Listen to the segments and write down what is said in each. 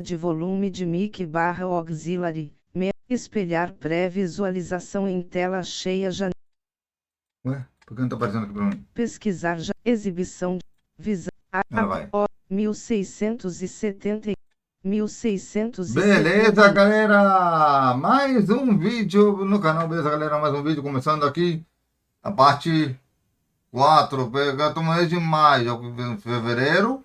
de volume de mic barra auxiliary, espelhar pré-visualização em tela cheia janela. Ué, por que não tá aparecendo aqui pra mim? Pesquisar já, exibição de visão, Vai. 1670, 1670. Beleza, galera? Mais um vídeo no canal, beleza, galera? Mais um vídeo começando aqui a parte 4, pegando o mês de maio, fevereiro,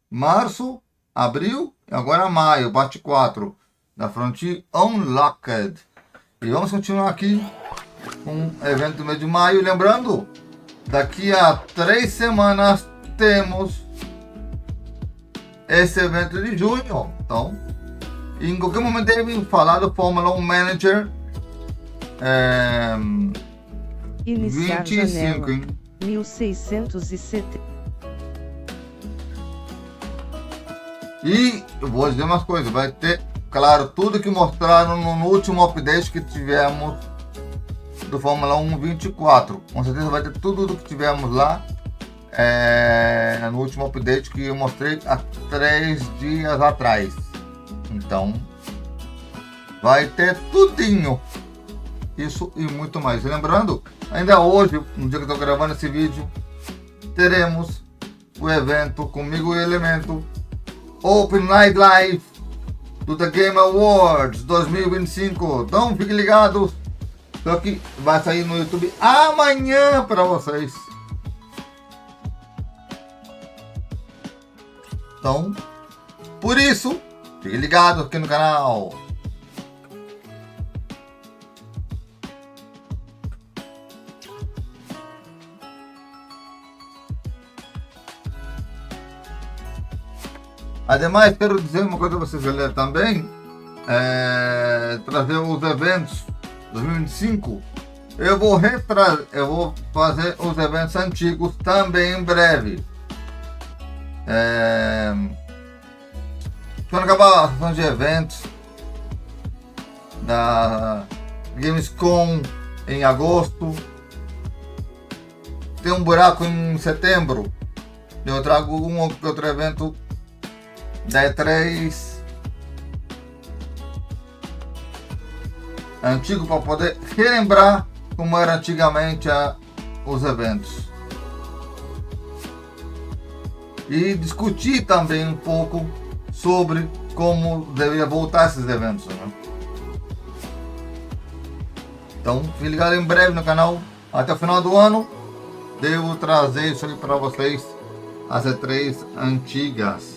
março, abril e agora maio, parte 4 da Frontier Unlocked. E vamos continuar aqui com o evento do mês de maio. Lembrando, daqui a 3 semanas temos esse evento de junho. Então, em qualquer momento deve falar do Fórmula 1 Manager Iniciar 25, janela, hein? 1670. E eu vou dizer umas coisas, vai ter, claro, tudo que mostraram no último update que tivemos do Fórmula 1 24. Com certeza vai ter tudo do que tivemos lá no último update que eu mostrei há 3 dias atrás. Então, vai ter tudinho. Isso e muito mais. E lembrando, ainda hoje, no dia que eu estou gravando esse vídeo, teremos o evento comigo e Elemento Open Night Live do The Game Awards 2025. Então fiquem ligados. Só que vai sair no YouTube amanhã para vocês. Então, por isso, fiquem ligados aqui no canal. Ademais, quero dizer uma coisa para vocês, galera, também. Trazer os eventos 2025. Eu vou fazer os eventos antigos também em breve. Quando acabar a sessão de eventos da Gamescom em agosto, tem um buraco em setembro. Eu trago um ou outro evento da E3 antigo para poder relembrar como era antigamente os eventos e discutir também um pouco sobre como deveria voltar esses eventos, né? Então fique ligado em breve no canal. Até o final do ano devo trazer isso aí para vocês, as E3 antigas.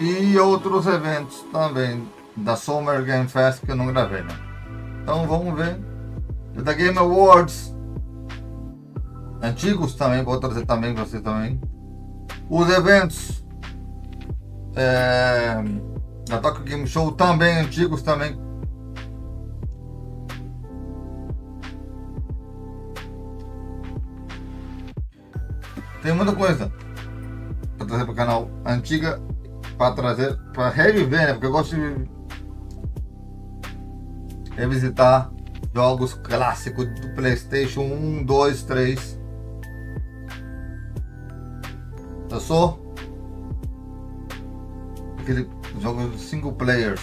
E outros eventos também da Summer Game Fest que eu não gravei, né? Então vamos ver. Da Game Awards antigos também, vou trazer também para vocês também. Os eventos da Tokyo Game Show também antigos também. Tem muita coisa para trazer para o canal antiga, para trazer, para reviver, né? Porque eu gosto de revisitar jogos clássicos do PlayStation 1, 2, 3. Eu sou aquele jogo de single players.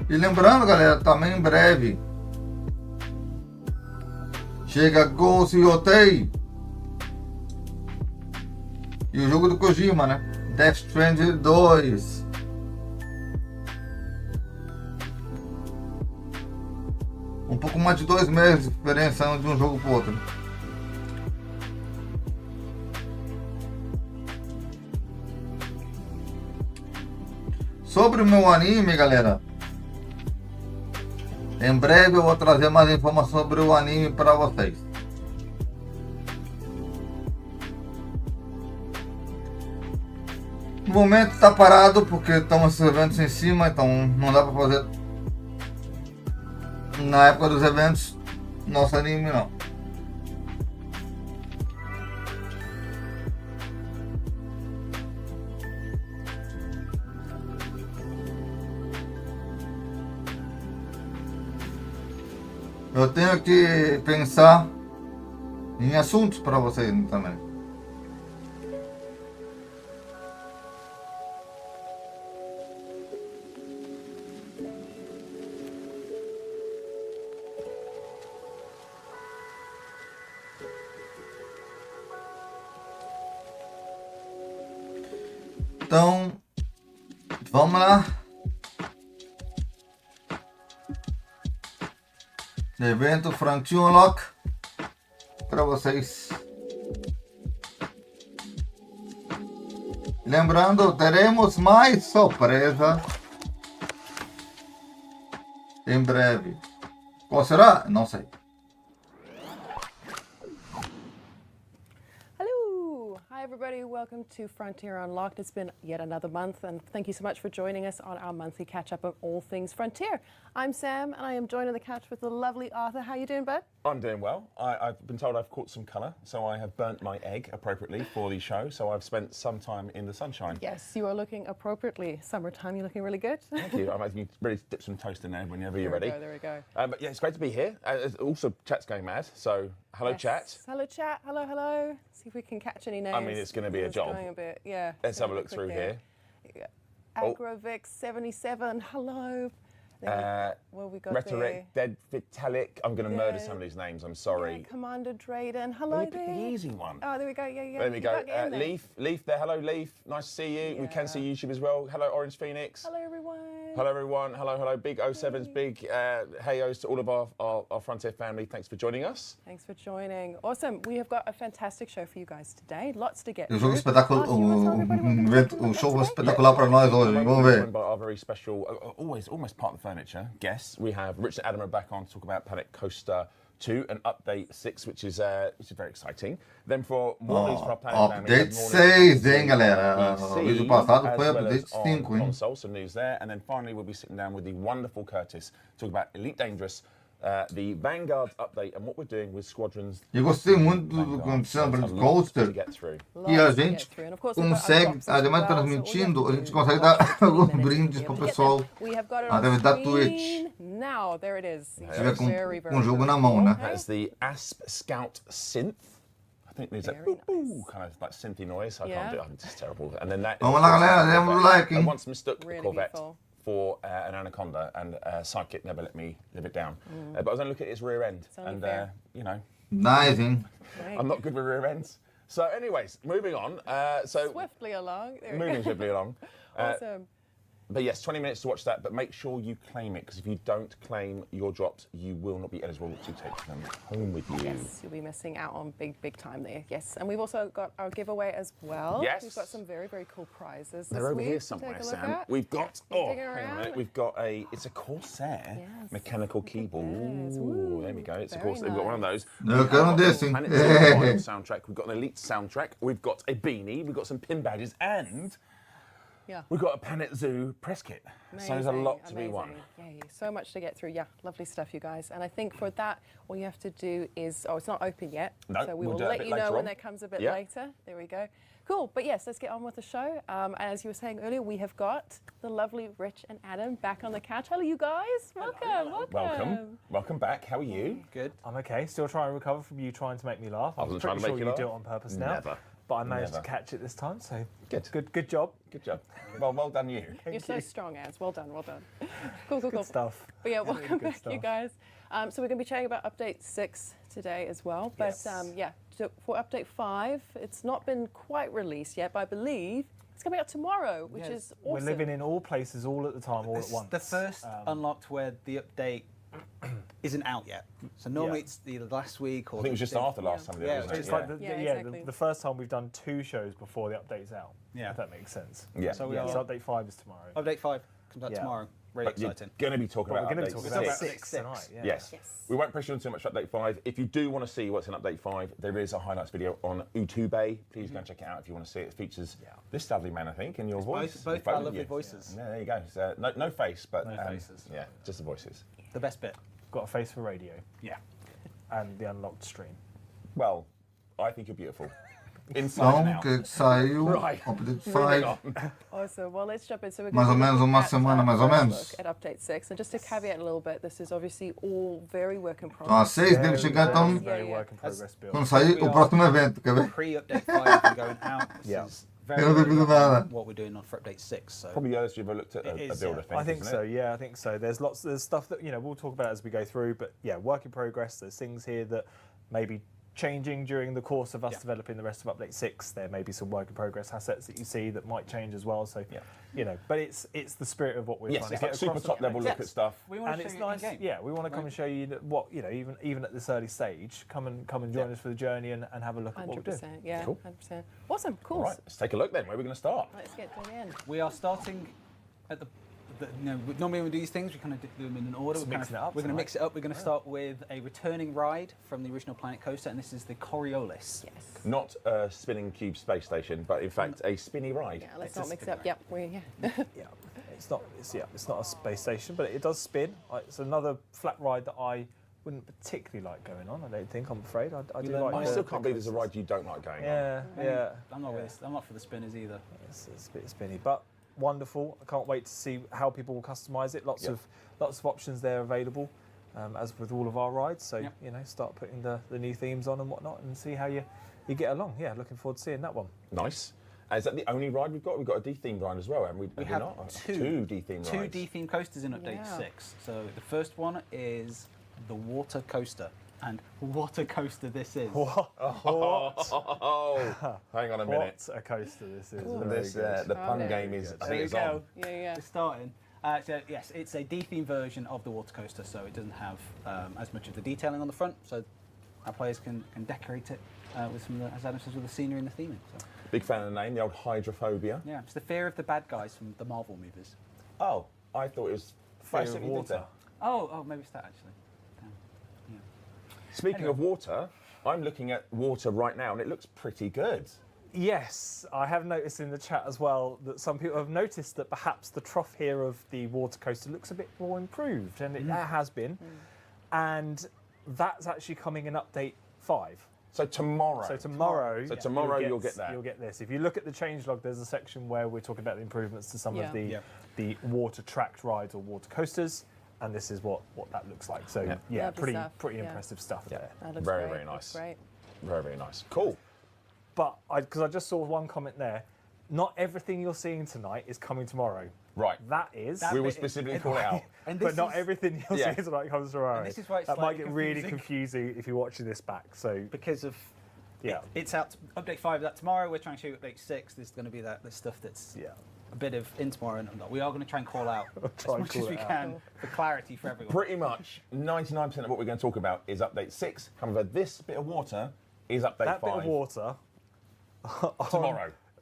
E lembrando, galera, também em breve chega Ghost Yotei e o jogo do Kojima, né? Death Stranding 2. Um pouco mais de 2 meses de diferença de um jogo para o outro. Sobre o meu anime, galera, em breve eu vou trazer mais informações sobre o anime para vocês. No momento está parado porque estão esses eventos em cima, então não dá para fazer na época dos eventos nosso anime não. Eu tenho que pensar em assuntos para vocês também. Então, vamos lá. Evento Frontier Unlock para vocês. Lembrando, teremos mais surpresa em breve. Qual será? Não sei. Hi everybody, welcome to Frontier Unlocked. It's been yet another month and thank you so much for joining us on our monthly catch-up of all things Frontier. I'm Sam and I am joined on the couch with the lovely Arthur. How you doing, bud? I'm doing well. I've been told I've caught some colour, so I have burnt my egg appropriately for the show, so I've spent some time in the sunshine. Yes, you are looking appropriately. Summertime, you're looking really good. Thank you. I'm you really dip some toast in there whenever you're ready. There we go. But yeah, it's great to be here. Also, chat's going mad, so hello, yes. Chat. Hello, chat. Hello. See if we can catch any names. I mean, it's going to be a job. Going a bit, yeah. Let's have a look through here. Agrovix77, hello. Well, we got Rhetoric, Dead Vitalik. I'm going to murder some of these names, I'm sorry. Yeah, Commander Drayden, hello there. The easy one. Oh, there we go, yeah. There we go. Leaf there, hello Leaf. Nice to see you. Yeah. We can see YouTube as well. Hello Orange Phoenix. Hello everyone. Hello everyone. Hello. Big 07s, big hey-os to all of our Frontier family. Thanks for joining us. Thanks for joining. Awesome. We have got a fantastic show for you guys today. Lots to get O jogo espetacular, o show espetacular para nós hoje. Vamos ver. By our very special, almost part of the furniture guests. We have Rich and Adam are back on to talk about Planet Coaster 2 and Update 6, which is very exciting. Then for more news for our Planet family, Update 6, hein, galera? O vídeo passado foi Update 5, hein? Console, some news there. And then finally, we'll be sitting down with the wonderful Curtis to talk about Elite Dangerous, the Vanguard's update and what we're doing with Squadrons. Eu gostei muito do que aconteceu no Coaster. E a gente consegue, ademais de transmitindo, a gente consegue dar alguns brindes para o pessoal através da Twitch. Now, there it is. Se tiver com o jogo na mão, né? That's the Asp Scout Synth. I think there's a boo kind of like synthy noise. I can't do it. I'm just terrible. And then that. Vamos lá, galera. Demos o like, hein? I once mistook a Corvette for an Anaconda, and Psychic never let me live it down. But I was going to look at its rear end, and you know. Nice, hein? I'm not good with rear ends. So, anyways, moving on. Swiftly along. Moving swiftly along. Awesome. But yes, 20 minutes to watch that, but make sure you claim it, because if you don't claim your drops, you will not be eligible to take them home with you. Yes, you'll be missing out on big time there. Yes, and we've also got our giveaway as well. Yes. We've got some very cool prizes. They're over here somewhere, Sam. We've got, hang on a minute, we've got it's a Corsair mechanical keyboard. Ooh, there we go. It's a Corsair. We've got one of those. No, go this thing. And it's a soundtrack. We've got an Elite soundtrack. We've got a beanie. We've got some pin badges, and we've got a Planet Zoo press kit. Amazing, so there's a lot to be won. Yeah, so much to get through. Yeah, lovely stuff, you guys. And I think for that, all you have to do is, it's not open yet. No, so we we'll will let you know when that comes a bit later. There we go. Cool, but yes, let's get on with the show. As you were saying earlier, we have got the lovely Rich and Adam back on the couch. Hello, you guys. Welcome back. How are you? Good. I'm okay. Still trying to recover from you trying to make me laugh. I wasn't trying to make you laugh. Do it on purpose now. Never. But I managed to catch it this time, so good job. Good job. Well done you. You're so strong, Az. Well done. Cool. Good stuff. But yeah, welcome back, you guys. So we're going to be chatting about Update 6 today as well. But so for Update 5, it's not been quite released yet, but I believe it's coming out tomorrow, which is awesome. We're living in all places, all at the time, all at once. The first unlocked where the update isn't out yet. So normally it's either last week or... I think it was just after last time. It's like the first time we've done 2 shows before the update's out. Yeah. If that makes sense. Yeah. So Update 5 is tomorrow. Update 5 comes out tomorrow. Really exciting. You're going to be talking about Update 6 tonight. Yes. We won't press you on too much for Update 5. If you do want to see what's in Update 5, there is a highlights video on YouTube. Please go and check it out if you want to see it. It features this lovely man, I think, and your voice. Both our lovely voices. Yeah, there you go. So, no face, but no faces. Yeah, just the voices. The best bit. Got a face for radio. Yeah. And the unlocked stream. Well, I think you're beautiful. inside and Então, out. que saiu, Right. update Moving 5. on. Awesome. Well, let's jump in. So we're Mais ou going to menos uma semana, mais ou menos. at update 6, and just to caveat a little bit, this is obviously all very work in Então, a progress. 6 deve chegar, então, Very work in progress build. quando sair o próximo evento, quer ver? Pre-update 5 and going out. This Yeah. is very Eu não early duvido on nada. what we're doing on for update 6. So Probably the earliest you've ever looked at It a is, build, yeah. I think. I think isn't so. it? Yeah, I think so. There's stuff that we'll talk about as we go through, but yeah, work in progress. There's things here that may be changing during the course of us developing the rest of update 6. There may be some work in progress assets that you see that might change as well. So but it's the spirit of what we're Yes, trying it's to like get super across. top level look at stuff. we want And to it's show you nice, in-game. yeah. We want to come and show you what even at this early stage. Come and join us for the journey and have a look at what we're doing. 100%. Yeah, Cool. 100%. Awesome. Cool. All right, let's take a look then. Where are we going to start? Let's get to the end. We are starting at the normally when we do these things, we kind of do them in an order. Just We're mixing it up going to tonight. mix it up. We're going to start with a returning ride from the original Planet Coaster, and this is the Coriolis. Yes. Not a spinning cube space station, but in fact a spinny ride. Yeah, let's It's a not mix it spin up. Yep. Yeah, it's not a space station, but it does spin. It's another flat ride that I wouldn't particularly like going on. I don't think. I'm afraid. I do like. I the- still can't believe there's a ride you don't like going on. Yeah. I'm not with this. I'm not for the spinners either. It's a bit spinny, but wonderful. I can't wait to see how people will customise it. Lots of options there available, as with all of our rides. So start putting the new themes on and whatnot, and see how you get along. Yeah, looking forward to seeing that one. Nice. Is that the only ride we've got? We've got a D-themed ride as well, haven't we? We Have have not? two D-themed two rides. D-themed coasters in update Yeah. 6. So the first one is the water coaster, and water coaster this is. What? Oh, hang on a minute. What a coaster this is! This, Very good. the pun there game we is, go. I There think, you is go. on. Yeah. We're starting. So yes, it's a D-themed version of the water coaster, so it doesn't have as much of the detailing on the front, so our players can decorate it with some of the, as Adam says, with the scenery and the theming. So, Big fan of the name, the old hydrophobia. yeah, it's the fear of the bad guys from the Marvel movies. Oh, I thought it was Fear of Bicycle water. Theatre. Oh, maybe it's that actually. Yeah. Speaking of water, I'm looking at water right now and it looks pretty good. Yes, I have noticed in the chat as well that some people have noticed that perhaps the trough here of the water coaster looks a bit more improved, and it has been. And that's actually coming in update 5. So tomorrow. So tomorrow, you'll get that. You'll get this. If you look at the changelog, there's a section where we're talking about the improvements to some of Yeah. the water tracked rides or water coasters, and this is what that looks like. So Yeah. Lovely stuff, pretty yeah. impressive stuff there. That looks Very, great. very Looks nice. great. Very, very nice. Cool. But because I just saw one comment there, not everything you're seeing tonight is coming tomorrow. Right. That is. We will specifically call it out. And But this not is- everything you're Yeah. seeing tonight comes tomorrow. And this is why it's that might slightly get really confusing. confusing if you're watching this back. So Because of it's out update 5 that tomorrow. We're trying to show update 6. There's going to be the stuff that's a bit of in tomorrow, and we are going to try and call out as Try and much call as we it out. can for clarity for everyone. Pretty much 99% of what we're going to talk about is update 6. However, this bit of water is update that 5. bit of water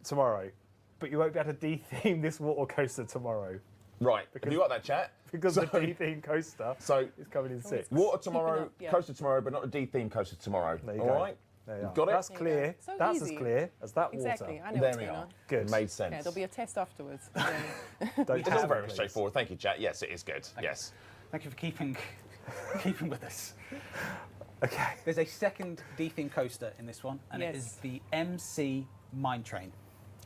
tomorrow. But you won't be able to de-theme this water coaster tomorrow Right. Have you got that, chat? because the de-theme coaster is coming in 6. Water tomorrow, up, yeah. coaster tomorrow, but not a D-theme coaster tomorrow. There you All go. right? There you are. Got it? That's There you clear. go. So That's easy. as clear as that Exactly. water. I know There what's we going are. on. Good. Made sense. Yeah, there'll be a test afterwards. Don't It's all tell very me, please. straightforward. Thank you, chat. Yes, it is good. Yes. Thank you for keeping with us. Okay. There's a second D-theme coaster in this one, and it is Yes. the MC Mine Train,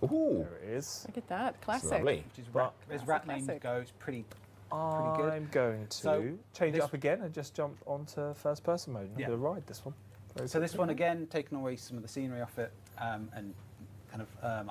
Ooh. There it is. Look at that. Classic. Lovely. which is But- as That's rat a names classic. go, it's pretty good. I'm going to So, change it this- up again and just jump onto first person mode and Yeah. do a ride this one. Very So this quickly. one again, taking away some of the scenery off it, and kind of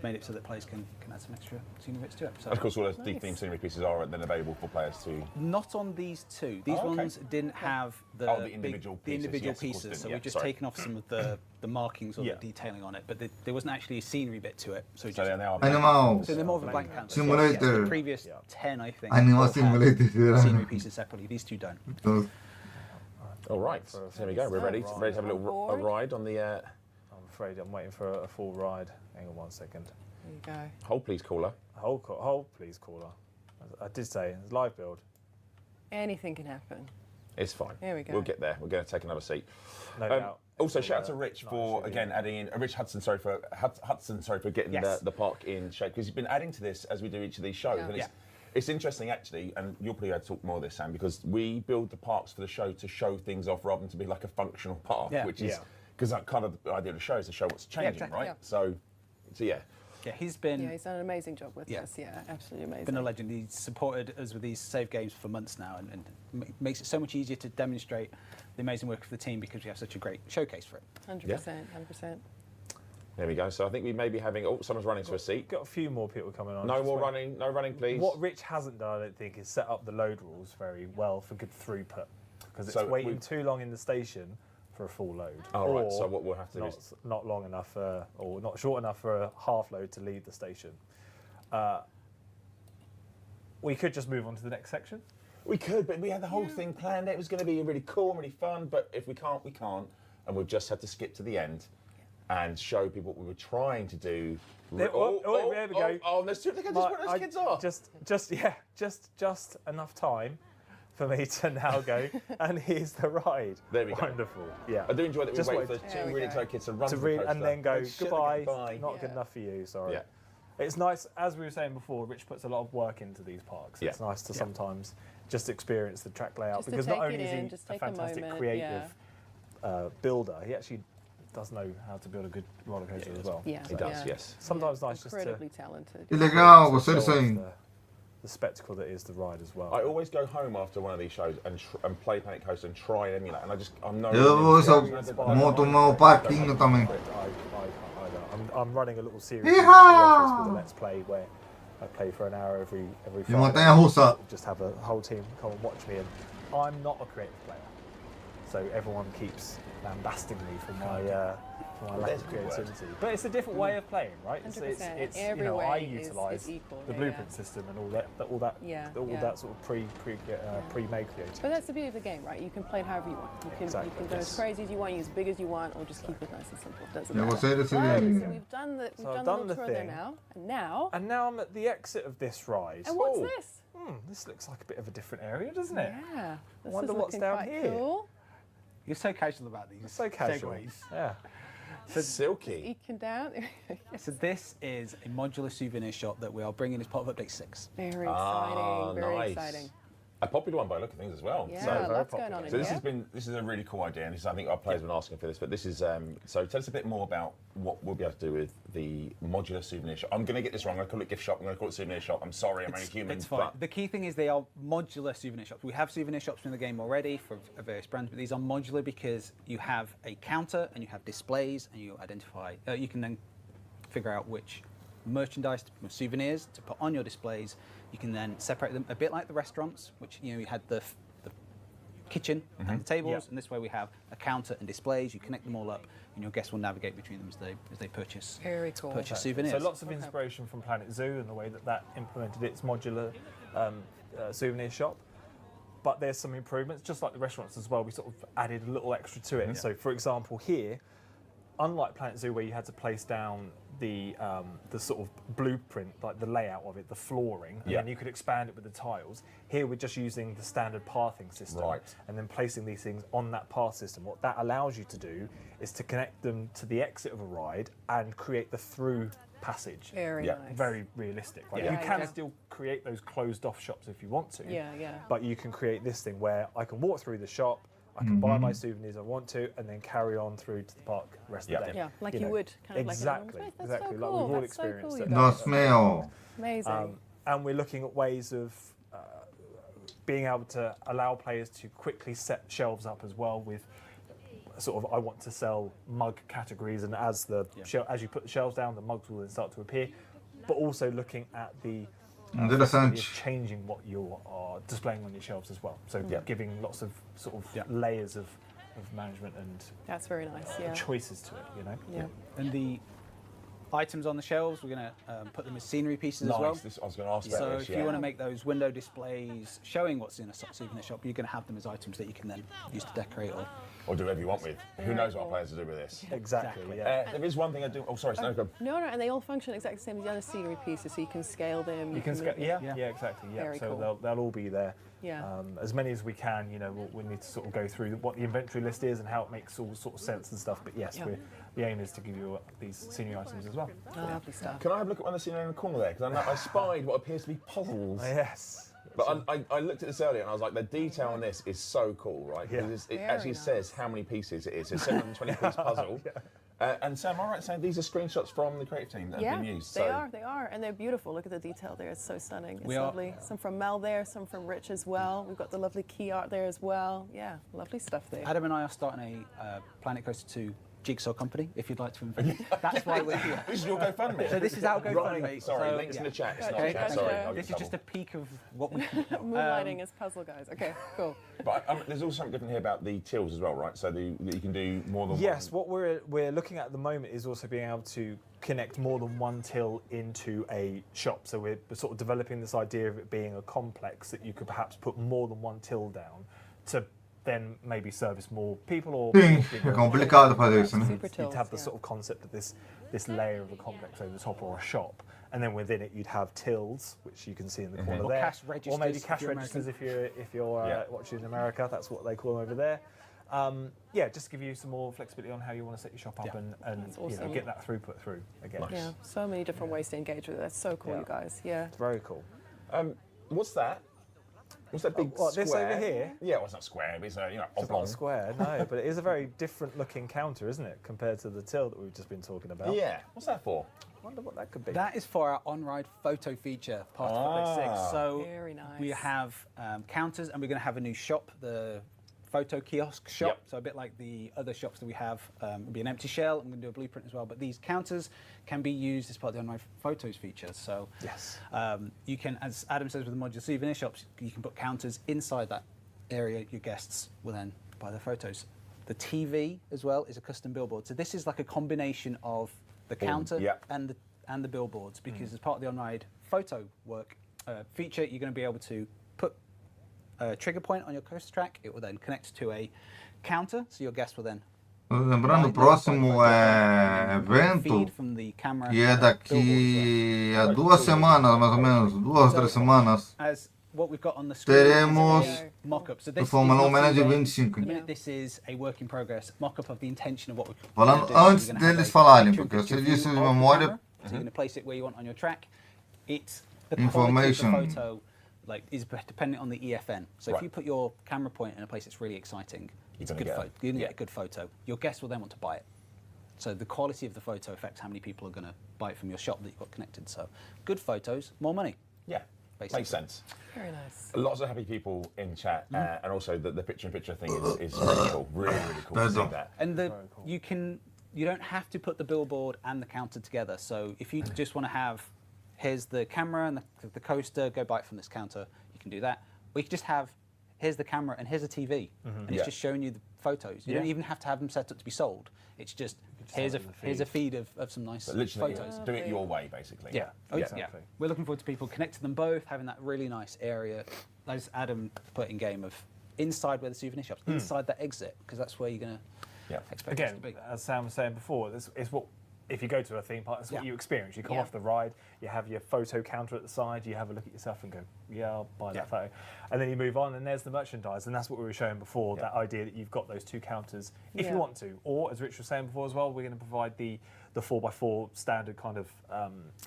made it so that players can add some extra scenery bits to it. So Of course, all those Nice. D-theme scenery pieces are then available for players to... not on these two. These Oh, okay. ones didn't have the, Oh, the individual pieces. the individual Yes, of course pieces. didn't. So Yeah, we've just sorry. taken off some of the markings or Yeah. the detailing on it, but there wasn't actually a scenery bit to it. So, So they are... Animal. so they're more of a blank canvas. Simulator. So, yes, the previous 10, I think, Animal all had Simulator. scenery pieces separately. These two don't. Those- All right. So here we go. We're ready to have a little a ride on the... I'm afraid I'm waiting for a full ride. Hang on 1 second. There you go. Hold, please, caller. Hold, please, caller. I did say it's live build. Anything can happen. It's fine. Here we go. We'll get there. We're going to take another seat. No doubt. Also, It's shout all, out to Rich not for actually again adding in Rich Hudson. Sorry for getting Yes. the park in shape because he's been adding to this as we do each of these shows. Yeah. And Yeah. it's interesting actually, and you'll probably have to talk more of this, Sam, because we build the parks for the show to show things off rather than to be like a functional park, Yeah. which is because that kind of the idea of the show is to show what's changing, exactly, right? yeah. So yeah. Yeah, he's been. Yeah, he's done an amazing job with Yeah. this. Yeah, absolutely amazing. Been a legend. He's supported us with these save games for months now, and makes it so much easier to demonstrate the amazing work of the team because we have such a great showcase for it. 100%, 100%. There we go. So I think we may be having. Oh, someone's running to a seat. Got a few more people coming on. No Just more wait. running. No running, please. What Rich hasn't done, I don't think, is set up the load rules very well for good throughput, because it's So waiting we've- too long in the station for a full load. Oh, right. Or So what we'll have to do is not long enough, or not short enough for a half load to leave the station. We could just move on to the next section. we could, but we had the whole thing planned. It was going to be really cool and really fun. But if we can't, we can't, and we've just had to skip to the end and show people what we were trying to do. There we go. Oh, there's two. Look at where those kids are. Just enough time for me to now go, and here's the ride. There we go. Wonderful. Yeah. I do enjoy that we Just wait for wait. the There two we really go. excited kids to run To the read coaster. and then go And shut the goodbye. goodbye. Not good Yeah. enough for you. Sorry. Yeah. It's nice, as we were saying before. Rich puts a lot of work into these parks. Yeah. It's nice to sometimes just experience the track layout, Just to because take not only it is in, he just a take a fantastic moment, creative builder, he actually does know how to build a good roller coaster as well. Yeah, He does, yeah. yes. Sometimes nice just to Incredibly talented. Que legal, gostei show disso off aí. the spectacle that is the ride as well. I always go home after one of these shows and play Panic Coaster and try and emulate. And I'm no. Eu vou só tomar o parquinho também. I'm running a little series Yeehaw! in the office with a Let's Play where I play for an hour every E Friday. montanha-russa. Just have a whole team come and watch me, and I'm not a creative player, so everyone keeps lambasting me for my lack of creativity. But it's a different way of playing, right? It's 100%. you Every know, I way is utilise equal, the yeah, blueprint yeah. system and all that Yeah, that sort of pre-made creativity. But that's the beauty of the game, right? You can play it however you want. You can, Exactly, you can go yes. as crazy as you want, as big as you want, or just keep it nice and simple. It doesn't Eu matter. gostei desse Right, vídeo. so we've done the, I've we've done done the the tour there thing. now. And now I'm at the exit of this ride. and what's this? This looks like a bit of a different area, doesn't it? Yeah. This wonder is what's looking down quite here. Cool. You're so casual about these. So casual. segues. Yeah. Silky. Eking down. So this is a modular souvenir shop that we are bringing as part of Update 6. Very Ah, exciting. Very nice. exciting. A popular one by the look of things as well. Yeah, So, lots popular. going on in So here. this is a really cool idea, and this, I think our players have been asking for this. But this is so tell us a bit more about what we'll be able to do with the modular souvenir shop. I'm going to get this wrong. I'm going to call it gift shop. I'm going to call it souvenir shop. I'm sorry, I'm only human. It's fine. But The key thing is they are modular souvenir shops. We have souvenir shops in the game already for various brands, but these are modular because you have a counter and you have displays, and you identify. You can then figure out which merchandise, souvenirs to put on your displays. You can then separate them a bit like the restaurants, which you had the kitchen and the tables, Yeah. and this way we have a counter and displays. You connect them all up, and your guests will navigate between them as they purchase Very cool. purchase souvenirs. So lots of inspiration from Planet Zoo and the way that implemented its modular souvenir shop. But there's some improvements, just like the restaurants as well. We sort of added a little extra to it. So, for example, here, unlike Planet Zoo, where you had to place down the sort of blueprint, like the layout of it, the flooring, and Yeah. then you could expand it with the tiles. Here, we're just using the standard pathing system, Right. and then placing these things on that path system. What that allows you to do is to connect them to the exit of a ride and create the through passage. Very Yeah. nice. Very realistic. Right? Yeah, You can yeah. still create those closed off shops if you want to. Yeah, yeah. But you can create this thing where I can walk through the shop, I can buy my souvenirs I want to, and then carry on through to the park the rest of the day. Yeah, like you know. would, kind of exactly, like in a normal place. That's exactly. so Like cool. we've all That's so experienced cool, it. you No guys. smell. Amazing. And we're looking at ways of being able to allow players to quickly set shelves up as well with sort of I want to sell mug categories, and as as you put the shelves down, the mugs will then start to appear. But also looking at the Interessante. is changing what you are displaying on your shelves as well. So giving lots of sort of layers of management and That's very nice. Yeah. choices to it, you know. Yeah. And the items on the shelves, we're going to put them as scenery pieces as well. Nice. I was going to ask about So this. if you want to make those window displays showing what's in a souvenir shop, you're going to have them as items that you can then use to decorate or do whatever you want with. Who knows what our players will do with this? Exactly. Yeah. There is one thing I do. Oh, sorry, Snow. Go. No, and they all function exactly the same as the other scenery pieces, so you can scale them. You can move scale. them. Yeah, exactly. Yeah. Very So cool. they'll all be there. Yeah. As many as we can. You know, we need to sort of go through what the inventory list is and how it makes all sort of sense and stuff. But yes, the aim is to give you these scenery items as well. Lovely stuff. Can I have a look at one of the scenery in the corner there? Because I spied what appears to be puzzles. Yes. But I looked at this earlier and I was like, the detail on this is so cool, right? Yeah. Because it Very actually nice. says how many pieces it is. It's a 720-piece puzzle. And Sam, am I right saying these are screenshots from the creative team that have been used? They are, and they're beautiful. Look at the detail there; it's so stunning. It's We are- lovely. Some from Mel there, some from Rich as well. We've got the lovely key art there as well. Yeah, lovely stuff there. Adam and I are starting a Planet Coaster 2 jigsaw company, if you'd like to invest. That's why we're here. This is your GoFundMe. So this is our GoFundMe. Right, sorry, So, links in the chat. It's not Okay, a chat. gotcha. Sorry. This is just a peek of what we can do. Moonlighting as puzzle guys. Okay, cool. But there's also something different here about the tills as well, right? So that you can do more than Yes, one. what we're looking at the moment is also being able to connect more than one till into a shop. So we're sort of developing this idea of it being a complex that you could perhaps put more than one till down to then maybe service more people or Sim, é complicado fazer isso, né? Super you'd tills, have the yeah. sort of concept of this layer of a complex over the top or a shop, and then within it you'd have tills, which you can see in the corner Or there, cash registers or maybe if cash you're registers if you're Yeah. watching in America. That's what they call them over there. Yeah, just to give you some more flexibility on how you want to set your shop up Yeah. and That's you know, awesome. get that throughput through again. Nice. Yeah, so many different ways to engage with it. That's so cool, Yeah. you guys. Yeah. Very cool. What's that? What's that big What, square? this over here? Yeah, well, it's not square, but it's a, It's not oblong. a square, no, but it is a very different looking counter, isn't it, compared to the till that we've just been talking about? Yeah. What's that for? I wonder what that could be. That is for our on-ride photo feature, part of Update 6. So Very nice. we have counters, and we're going to have a new shop, the photo kiosk shop. Yep. So a bit like the other shops that we have. It'll be an empty shell. I'm going to do a blueprint as well. But these counters can be used as part of the on-ride photos feature. So Yes. you can, as Adam says with the modular souvenir shops, you can put counters inside that area. Your guests will then buy their photos. The TV as well is a custom billboard. So this is like a combination of the counter yeah. and the billboards, because as part of the on-ride photo work feature, you're going to be able to put a trigger point on your coaster track. It will then connect to a counter, so your guests will then Lembrando, o próximo evento, feed from the camera. que é daqui a 2 semanas, mais ou menos, 2 ou 3 semanas, As what we've got on the screen teremos is a mock-up. So o this is Fórmula 1 not Manager too late. 25. At the minute, this is a work in progress, mock-up of the intention of what we're Falando gonna do. antes We're gonna have deles a falarem, picture-in-picture porque o serviço view de of the memória, camera. So you're going to place it where you want on your track. It's the Information. quality of the photo is dependent on the EFN. So Right. if you put your camera point in a place that's really exciting, it's a gonna good get photo. a- You're going to yeah. get a good photo. Your guests will then want to buy it. So the quality of the photo affects how many people are going to buy it from your shop that you've got connected. So good photos, more money. Yeah. Basically. Makes sense. Very nice. Lots of happy people in chat, and also the picture-in-picture thing is really cool. Really, really cool to see That's that. And you don't have to put the billboard and the counter together. So if you just want to have, here's the camera and the coaster, go buy it from this counter, you can do that. Or you can just have, here's the camera and here's a TV, and it's Yeah. just showing you the photos. You don't even have to have them set up to be sold. It's just here's a feed of some nice But literally, photos. do it your way, basically. Yeah. Oh, yeah. Exactly. We're looking forward to people connecting them both, having that really nice area, as Adam put in game, of inside where the souvenir shops, inside that exit, because that's where you're going to Yeah. expect it Again, to be. as Sam was saying before, this is what, if you go to a theme park, that's what Yeah. you experience. You come Yeah. off the ride, you have your photo counter at the side, you have a look at yourself and go, yeah, I'll buy Yeah. that photo. And then you move on and there's the merchandise, and that's what we were showing before, Yeah. that idea that you've got those two counters if Yeah. you want to. Or, as Rich was saying before as well, we're going to provide the 4x4 standard kind of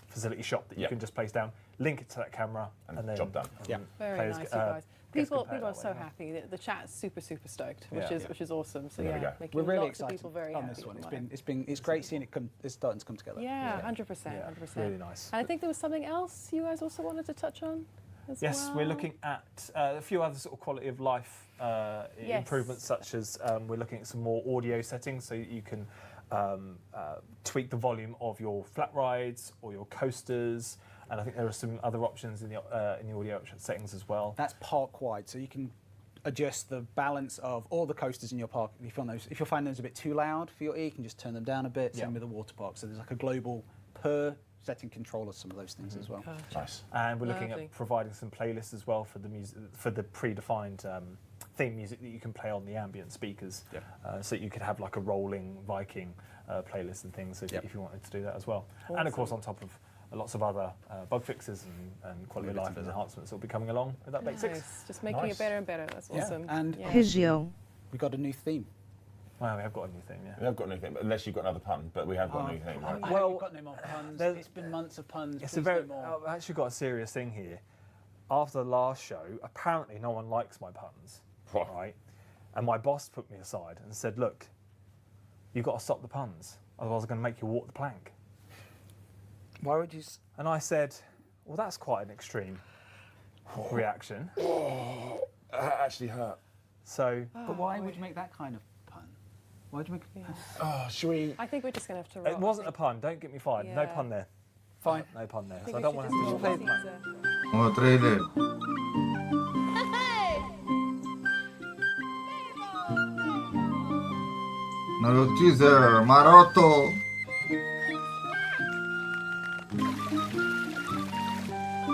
facility shop that you Yeah. can just place down, link it to that camera, And and then job done. Yeah. Very players nice, get- you guys. guests People can pay are that so way, yeah. happy. The chat's super stoked, Yeah. which is awesome. So There we yeah, go. making We're really lots of excited people very on happy this one. at It's the moment. been great seeing it's starting to come together. Yeah, 100%, Yeah, 100%. really nice. And I think there was something else you guys also wanted to touch on as Yes, well. we're looking at a few other sort of quality of life Yes. improvements, such as we're looking at some more audio settings, so you can tweak the volume of your flat rides or your coasters, and I think there are some other options in the audio settings as well. That's park wide, so you can adjust the balance of all the coasters in your park. If you're finding those a bit too loud for your ear, you can just turn them down a bit. Same with the water park. So there's like a global per setting control of some of those things as well. Nice. And we're looking Lovely. at providing some playlists as well for the music, for the predefined theme music that you can play on the ambient speakers. Yep. So you could have like a rolling Viking playlist and things if, Yep. if you wanted to do that as well. And of course, on top of lots of other bug fixes and quality of life enhancements that will be coming along with Update 6. Nice. Just making Nice. it better and better. That's Yeah. awesome. And Yeah. Região. we got a new theme. Wow, we have got a new thing, yeah. We have got anything, but unless you've got another pun, but we have got anything, right? Well, Well, we've got no more puns. there's- It's been months of puns. It's Please a very. no more. I've actually got a serious thing here. after the last show, apparently no one likes my puns, What? right? And my boss put me aside and said, look, you've got to stop the puns, otherwise I'm going to make you walk the plank. Why would you? And I said, well, that's quite an extreme reaction. That actually hurt. So, But why would you make that kind of pun? Why would you make a pun? Oh, should we? I think we're just going to have to roll. it wasn't a pun, don't get me fired. No Yeah. pun there. Fine. No pun there. I think So I we don't should want just to roll play the the plan. Caesar. O trailer. No teaser, maroto.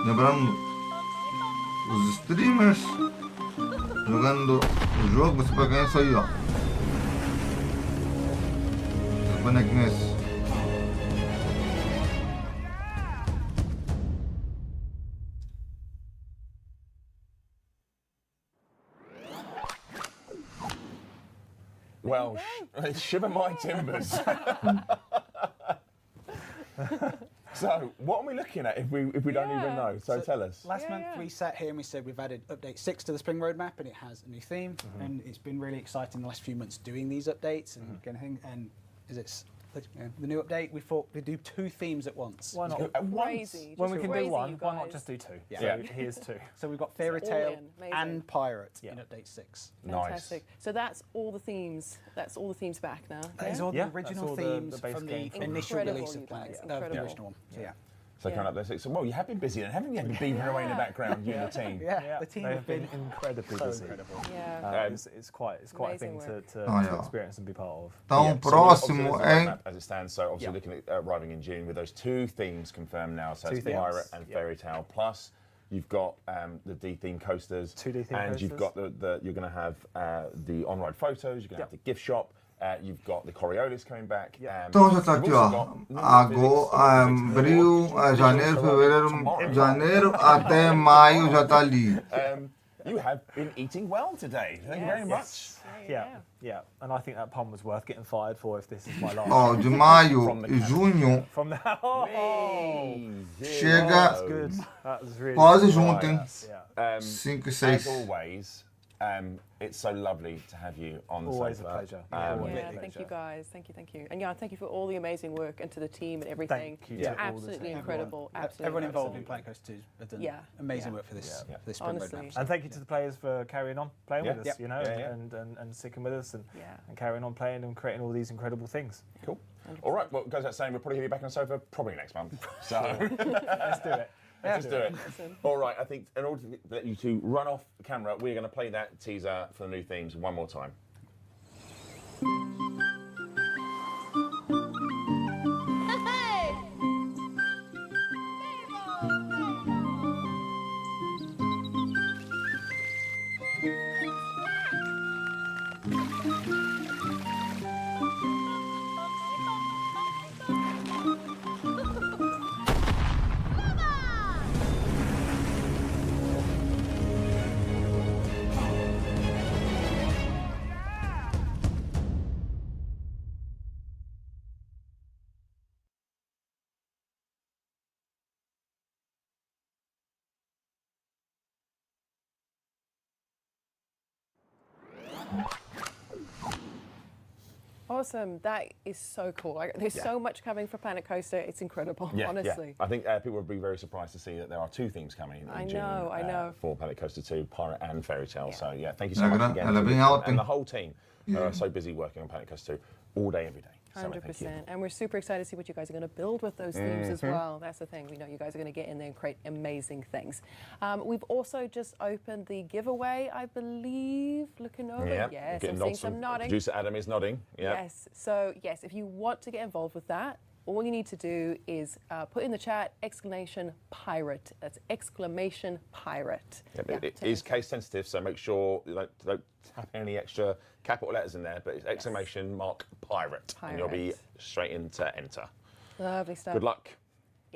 Lembrando, os streamers jogando o jogo, você pode ganhar isso aí, ó. Os bonequinhos. Well, shiver my timbers. So, what are we looking at if we don't even Yeah. know? So tell us. Last Yeah, month yeah. we sat here and we said we've added update 6 to the spring roadmap, and it has a new theme, and it's been really exciting the last few months doing these updates and getting. And is it the new update? We thought we'd do 2 themes at once. Why not? At once. Crazy. When just we can crazy, do one, you why not guys. just do 2? Yeah. So Yeah. here's 2. So we've got Fairy all Tale in, amazing. and Pirate Yeah. in update 6. Fantastic. So that's all the themes. That's all the themes back now. That is yeah? all Yeah, the that's original all the themes base from the game from- initial Incredible, release you of Planet, guys, the incredible. original one. So yeah. So Yeah. coming up there. So, well, you have been busy then, haven't you? You've been beavering away in the background, you and the team. Yeah, the team They have been incredibly so busy. incredible. Yeah. It's quite a thing Amazing to Oh, yeah. experience and be part of. Então, Yeah, o so obviously próximo there's a é. roadmap as it stands. So obviously Yeah. looking at arriving in June with those 2 themes confirmed now. So 2 it's themes. Pirate and Yeah. Fairy Tale. Plus, you've got the D-theme coasters. 2 D-theme and you've got coasters. you're going to have the on-ride photos. You're going to have the gift shop. You've got the Coriolis coming back. Yeah. Então já está you've aqui, also ó. got Abril, janeiro, fevereiro, janeiro até maio já está ali. You have been eating well today. Thank you very much. Yeah. And I think that pun was worth getting fired for if this is my last. Ó, de maio From the e junho From now. chega. That's good. That was really Quase good. juntem. Yeah. 5 e As 6. always, it's so lovely to have you on the Always a sofa. pleasure. Always. Yeah, Really thank pleasure. you guys. Thank you. And yeah, thank you for all the amazing work and to the team and everything. Thank you It's to all the absolutely team. incredible. Absolutely Everyone involved in incredible. Planet Coaster 2 have done Yeah, amazing yeah. work for this, Yeah. for this spring Honestly. roadmap. And thank you to the players for carrying on playing Yeah. with us, Yep. you know, Yeah, yeah. and sticking with us and Yeah. carrying on playing and creating all these incredible things. Cool. All right, well, it goes without saying, we'll probably have you back on the sofa probably next month. So Let's do it. let's just do it. Awesome. All right, I think in order to let you two run off the camera, we're going to play that teaser for the new themes one more time. Awesome. That is so cool. There's so much coming for Planet Coaster. It's incredible, honestly. I think people would be very surprised to see that there are 2 themes coming in I June know. for Planet Coaster 2, Pirate and Fairy Tale. Yeah. So yeah, thank you so much again. Ela to vem Richard alta, and hein? the whole team who are so busy working on Planet Coaster 2 all day, every day. So thank you. 100%. And we're super excited to see what you guys are going to build with those themes as well. That's the thing. We know you guys are going to get in there and create amazing things. We've also just opened the giveaway, I believe. Looking over. Yeah, Yes, getting I'm seeing nods some from nodding. Producer Adam is nodding. Yeah. Yes. So, yes, if you want to get involved with that, all you need to do is put in the chat exclamation pirate. That's exclamation pirate. It is case sensitive, so make sure you don't tap any extra capital letters in there, but it's exclamation mark pirate, and you'll be Pirate. straight into enter. Lovely stuff. Good luck.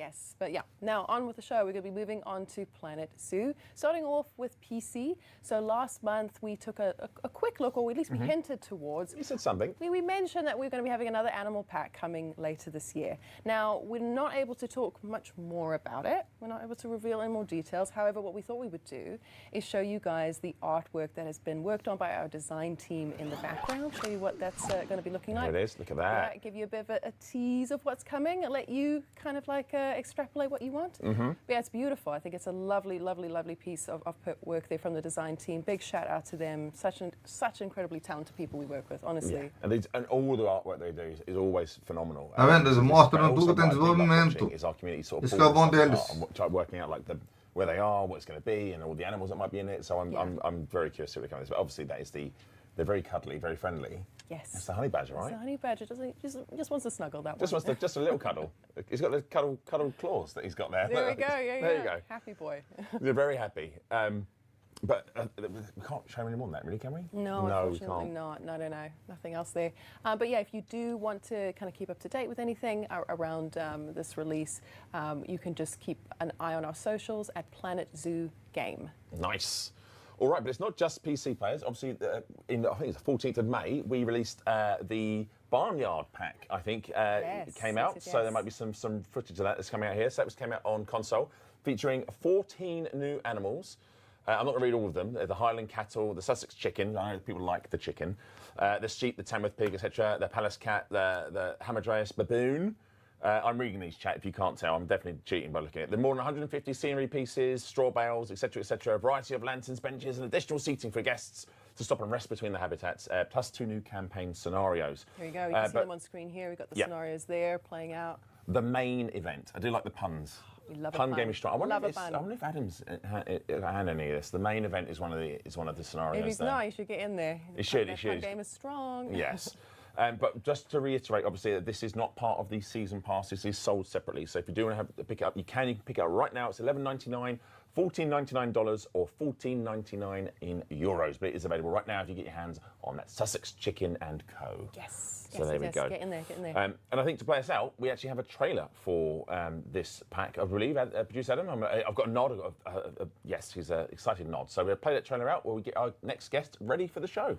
Yes, but yeah, now on with the show. We're going to be moving on to Planet Zoo, starting off with PC. So last month we took a quick look, or at least we hinted towards. You said something. We mentioned that we're going to be having another animal pack coming later this year. Now, we're not able to talk much more about it. We're not able to reveal any more details. However, what we thought we would do is show you guys the artwork that has been worked on by our design team in the background, show you what that's going to be looking like. There it is, look at that. Yeah, give you a bit of a tease of what's coming and let you kind of like extrapolate what you want. But yeah, it's beautiful. I think it's a lovely, lovely, lovely piece of work there from the design team. Big shout out to them. Such incredibly talented people we work with, honestly. Yeah. And all the artwork they do is always phenomenal. Tá vendo? Eles mostram tudo que tem desenvolvimento. Is our community sort of Isso que é o bom deles. working out like where they are, what it's going to be, and all the animals that might be in it. So I'm very curious to see what comes. But obviously that is they're very cuddly, very friendly. Yes. It's the honey badger, right? It's the honey badger. Just wants to snuggle that just one. wants just a little cuddle. He's got the cuddle claws that he's got there. There we go. Yeah, there you go. Happy boy. They're very happy. But we can't show any more than that, really, can we? No, unfortunately not. No. Nothing else there. But yeah, if you do want to kind of keep up to date with anything around this release, you can just keep an eye on our socials at Planet Zoo Game. Nice. All right, but it's not just PC players. Obviously, I think it's the 14th of May, we released the Barnyard pack, I think, came out. Yes. So there might be some footage of that that's coming out here. So that came out on console, featuring 14 new animals. I'm not going to read all of them. The Highland cattle, the Sussex chicken. I know people like the chicken. The sheep, the Tamworth pig, etc. The Palace cat, the Hamadryas baboon. I'm reading these, chat, if you can't tell. I'm definitely cheating by looking at it. There are more than 150 scenery pieces, straw bales, etc., etc. A variety of lanterns, benches, and additional seating for guests to stop and rest between the habitats, plus 2 new campaign scenarios. There you go. You can see them on screen here. We've got the scenarios there playing out. The main event. I do like the puns. We love pun a game is strong. I wonder pun. if Adam's had any of this. The main event is one of the scenarios. If he's not, you should get in there. He should. The pun game is strong. Yes. But just to reiterate, obviously, that this is not part of the season pass. This is sold separately. So if you do want to pick it up, you can pick it up right now. It's $11.99, $14.99, or $14.99 in euros. But it is available right now if you get your hands on that Sussex Chicken and Co. Yes. So there we go. Get in there. And I think to play us out, we actually have a trailer for this pack. I believe, producer Adam, I've got a nod. Yes, he's an excited nod. So we'll play that trailer out while we get our next guest ready for the show.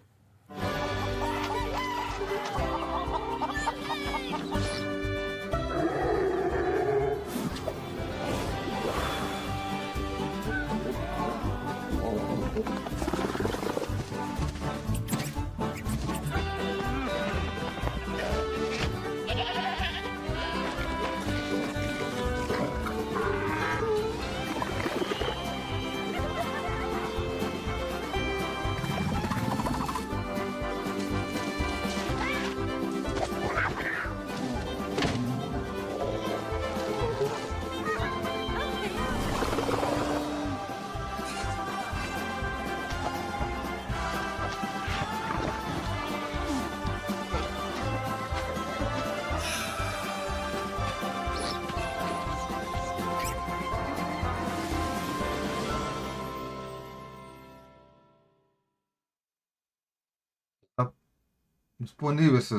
Disponível esse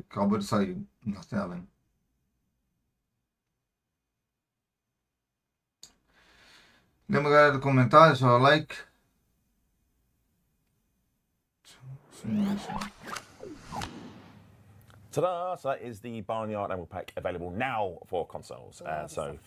acabou de sair na tela, hein? Lembra, galera, do comentário, deixa o like. Ta-da! So that is the Barnyard Animal Pack available now for consoles. So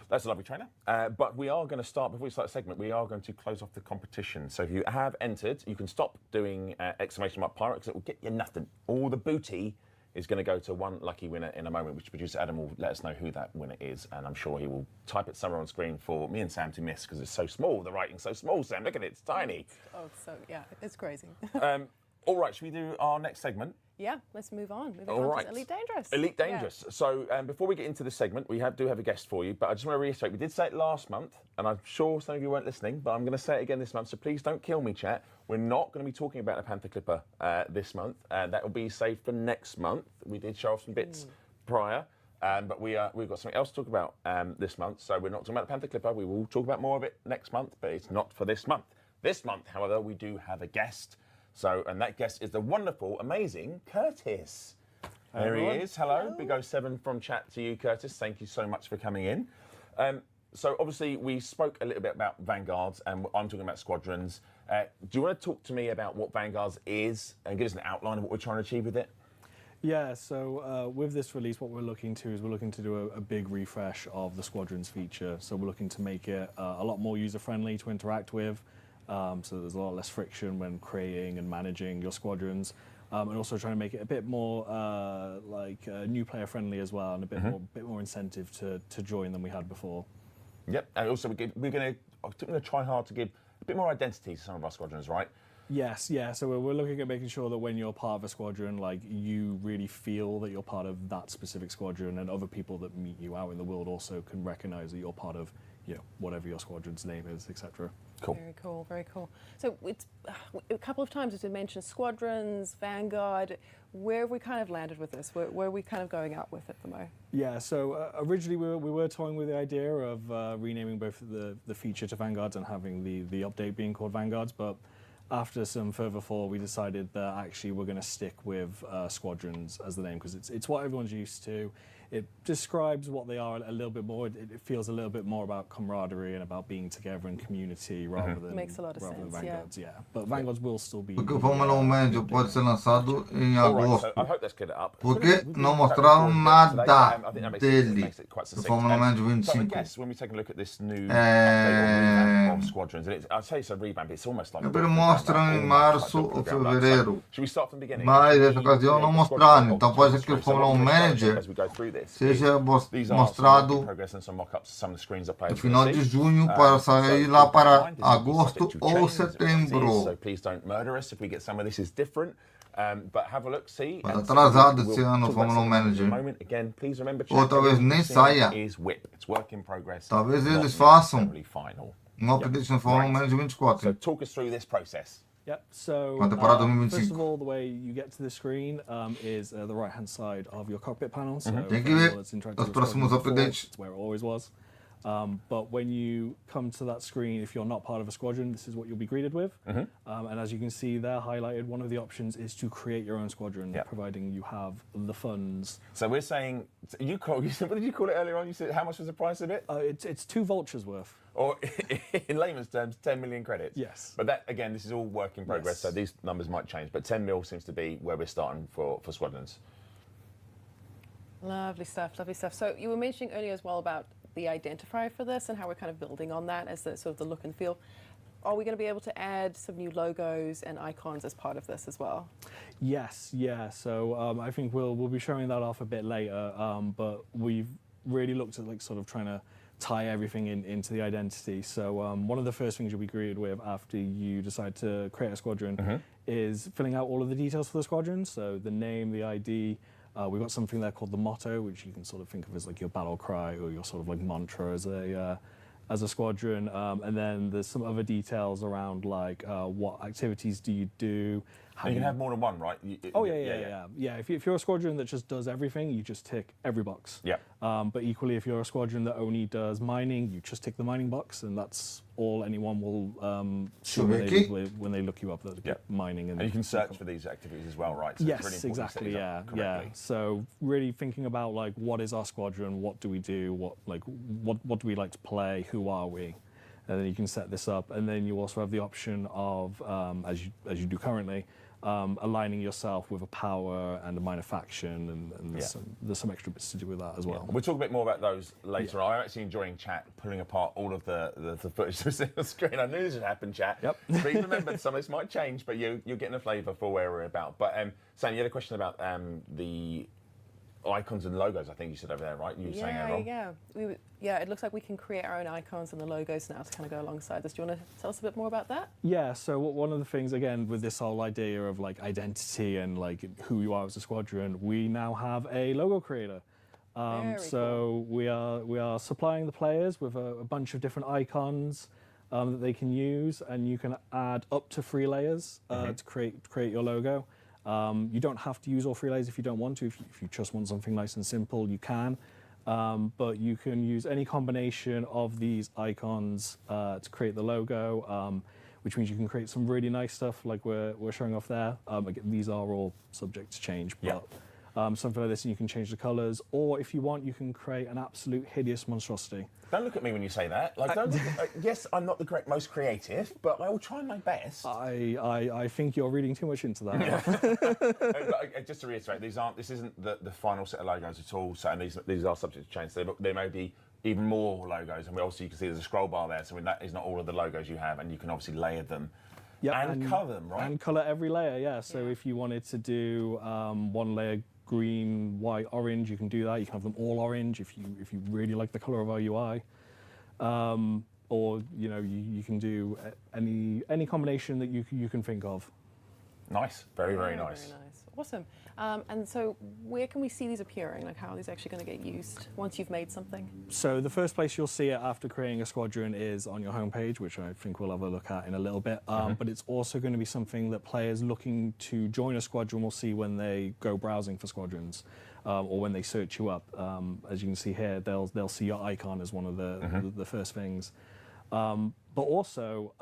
that's a lovely trailer. But we are going to start, before we start the segment, we are going to close off the competition. So if you have entered, you can stop doing exclamation mark pirate, because it will get you nothing. All the booty is going to go to one lucky winner in a moment, which producer Adam will let us know who that winner is. And I'm sure he will type it somewhere on screen for me and Sam to miss, because it's so small. The writing's so small, Sam. Look at it. It's tiny. Oh, so yeah, it's crazy. All right, should we do our next segment? Yeah, let's move on. Moving All on right. to Elite Dangerous. Elite Dangerous. Yeah. So before we get into this segment, we do have a guest for you, but I just want to reiterate, we did say it last month, and I'm sure some of you weren't listening, but I'm going to say it again this month, so please don't kill me, chat. We're not going to be talking about the Panther Clipper this month. That will be saved for next month. We did show off some bits prior, but we've got something else to talk about this month, so we're not talking about the Panther Clipper. We will talk about more of it next month, but it's not for this month. This month, however, we do have a guest. So, and that guest is the wonderful, amazing Curtis. There he is. Hello. Big 07 from chat to you, Curtis. Thank you so much for coming in. So obviously we spoke a little bit about Vanguards, and I'm talking about squadrons. Do you want to talk to me about what Vanguards is and give us an outline of what we're trying to achieve with it? Yeah, so with this release, what we're looking to do a big refresh of the Squadrons feature. So we're looking to make it a lot more user-friendly to interact with. So there's a lot less friction when creating and managing your squadrons. And also trying to make it a bit more new player-friendly as well, and a bit more incentive to join than we had before. Yep, and also we're going to try hard to give a bit more identity to some of our squadrons, right? Yes, yeah. So we're looking at making sure that when you're part of a squadron, like you really feel that you're part of that specific squadron, and other people that meet you out in the world also can recognise that you're part of, whatever your squadron's name is, etc. Cool. Very cool, very cool. So it's a couple of times it's been mentioned squadrons, Vanguard. Where have we kind of landed with this? Where are we kind of going out with it the most? Yeah, so originally we were toying with the idea of renaming both the feature to Vanguards and having the update being called Vanguards, but after some further thought, we decided that actually we're going to stick with Squadrons as the name, because it's what everyone's used to. It describes what they are a little bit more. It feels a little bit more about camaraderie and about being together in community rather than Makes a lot of sense, Vanguards. Yeah. But Vanguards will still be. Porque o Fórmula 1 Médio pode ser lançado em All right, agosto. so I hope that's cleared it up. Porque não mostraram nada I think that dele makes it quite do succinct. Fórmula 1 Médio So I 25. guess when we take a look at this new update or revamp of squadrons, and I'd say it's a revamp, it's almost like... Eles mostram em março ou fevereiro. Should we start from the beginning? Mas essa ocasião não mostraram, então pode ser que o Fórmula 1 Manager As we go through this, seja these are mostrado some progress and some mock-ups, some of the screens are playing. no final de junho para sair lá para agosto ou setembro. So please don't murder us if we get some of this is different. But have a look, see. Mas atrasado esse ano o Fórmula 1 Manager. Again, please remember, Ou talvez nem saia. is whip. It's work in progress. Talvez not eles façam necessarily final. update no Fórmula 1 Manager So 24. talk us through this process. Yep. So Para a temporada first 2025. of all, the way you get to the screen is the right-hand side of your cockpit panel. So Tem que ver os próximos updates. it's where it always was. But when you come to that screen, if you're not part of a squadron, this is what you'll be greeted with. And as you can see there highlighted, one of the options is to create your own squadron, providing you have the funds. So we're saying, what did you call it earlier on? You said, how much was the price of it? It's 2 vultures worth. Or in layman's terms, 10 million credits. Yes. But that, again, this is all work in progress, so these numbers might change. But 10 mil seems to be where we're starting for squadrons. Lovely stuff, lovely stuff. So you were mentioning earlier as well about the identifier for this and how we're kind of building on that as the sort of the look and feel. Are we going to be able to add some new logos and icons as part of this as well? Yes, yeah. So I think we'll be showing that off a bit later. But we've really looked at sort of trying to tie everything into the identity. So one of the first things you'll be greeted with after you decide to create a squadron is filling out all of the details for the squadron. So the name, the ID. We've got something there called the motto, which you can sort of think of as like your battle cry or your sort of like mantra as a squadron. And then there's some other details around like what activities do you do. And you can have more than one, right? Yeah. If you're a squadron that just does everything, you just tick every box. Yeah. But equally, if you're a squadron that only does mining, you just tick the mining box, and that's all anyone will see when they look you up. Mining and you can search for these activities as well, right? So yes, it's really exactly. Yeah. So really thinking about like what is our squadron, what do we do, what do we like to play, who are we, and then you can set this up, and then you also have the option of as you do currently. Aligning yourself with a power and a minor faction, and there's some extra bits to do with that as well. We'll talk a bit more about those later. I'm actually enjoying chat, pulling apart all of the footage that's on the screen. I knew this would happen, chat. Yep. Please remember, some of this might change, but you're getting a flavour for where we're about. But Sam, you had a question about the icons and logos, I think you said over there, right? You were saying earlier on. It looks like we can create our own icons and the logos now to kind of go alongside this. Do you want to tell us a bit more about that? Yeah, so one of the things, again, with this whole idea of like identity and like who you are as a squadron, we now have a logo creator. Cool. We are supplying the players with a bunch of different icons that they can use, and you can add up to 3 layers to create your logo. You don't have to use all 3 layers if you don't want to. If you just want something nice and simple, you can. But you can use any combination of these icons to create the logo, which means you can create some really nice stuff like we're showing off there. Again, these are all subject to change, but something like this, and you can change the colours. Or if you want, you can create an absolute hideous monstrosity. Don't look at me when you say that. Like, don't look yes, I'm not the most creative, but I will try my best. I think you're reading too much into that. Just to reiterate, this isn't the final set of logos at all. So, and these are subject to change. So there may be even more logos, and obviously you can see there's a scroll bar there. So that is not all of the logos you have, and you can obviously layer them. Yep, and colour them, right? And colour every layer, yeah. So if you wanted to do one layer green, white, orange, you can do that. You can have them all orange if you really like the colour of our UI. Or you can do any combination that you can think of. Nice, very nice. Very nice, awesome. And so, where can we see these appearing? Like, how are these actually going to get used once you've made something? So the first place you'll see it after creating a squadron is on your homepage, which I think we'll have a look at in a little bit. But it's also going to be something that players looking to join a squadron will see when they go browsing for squadrons, or when they search you up. As you can see here, they'll see your icon as one of the first things. But also,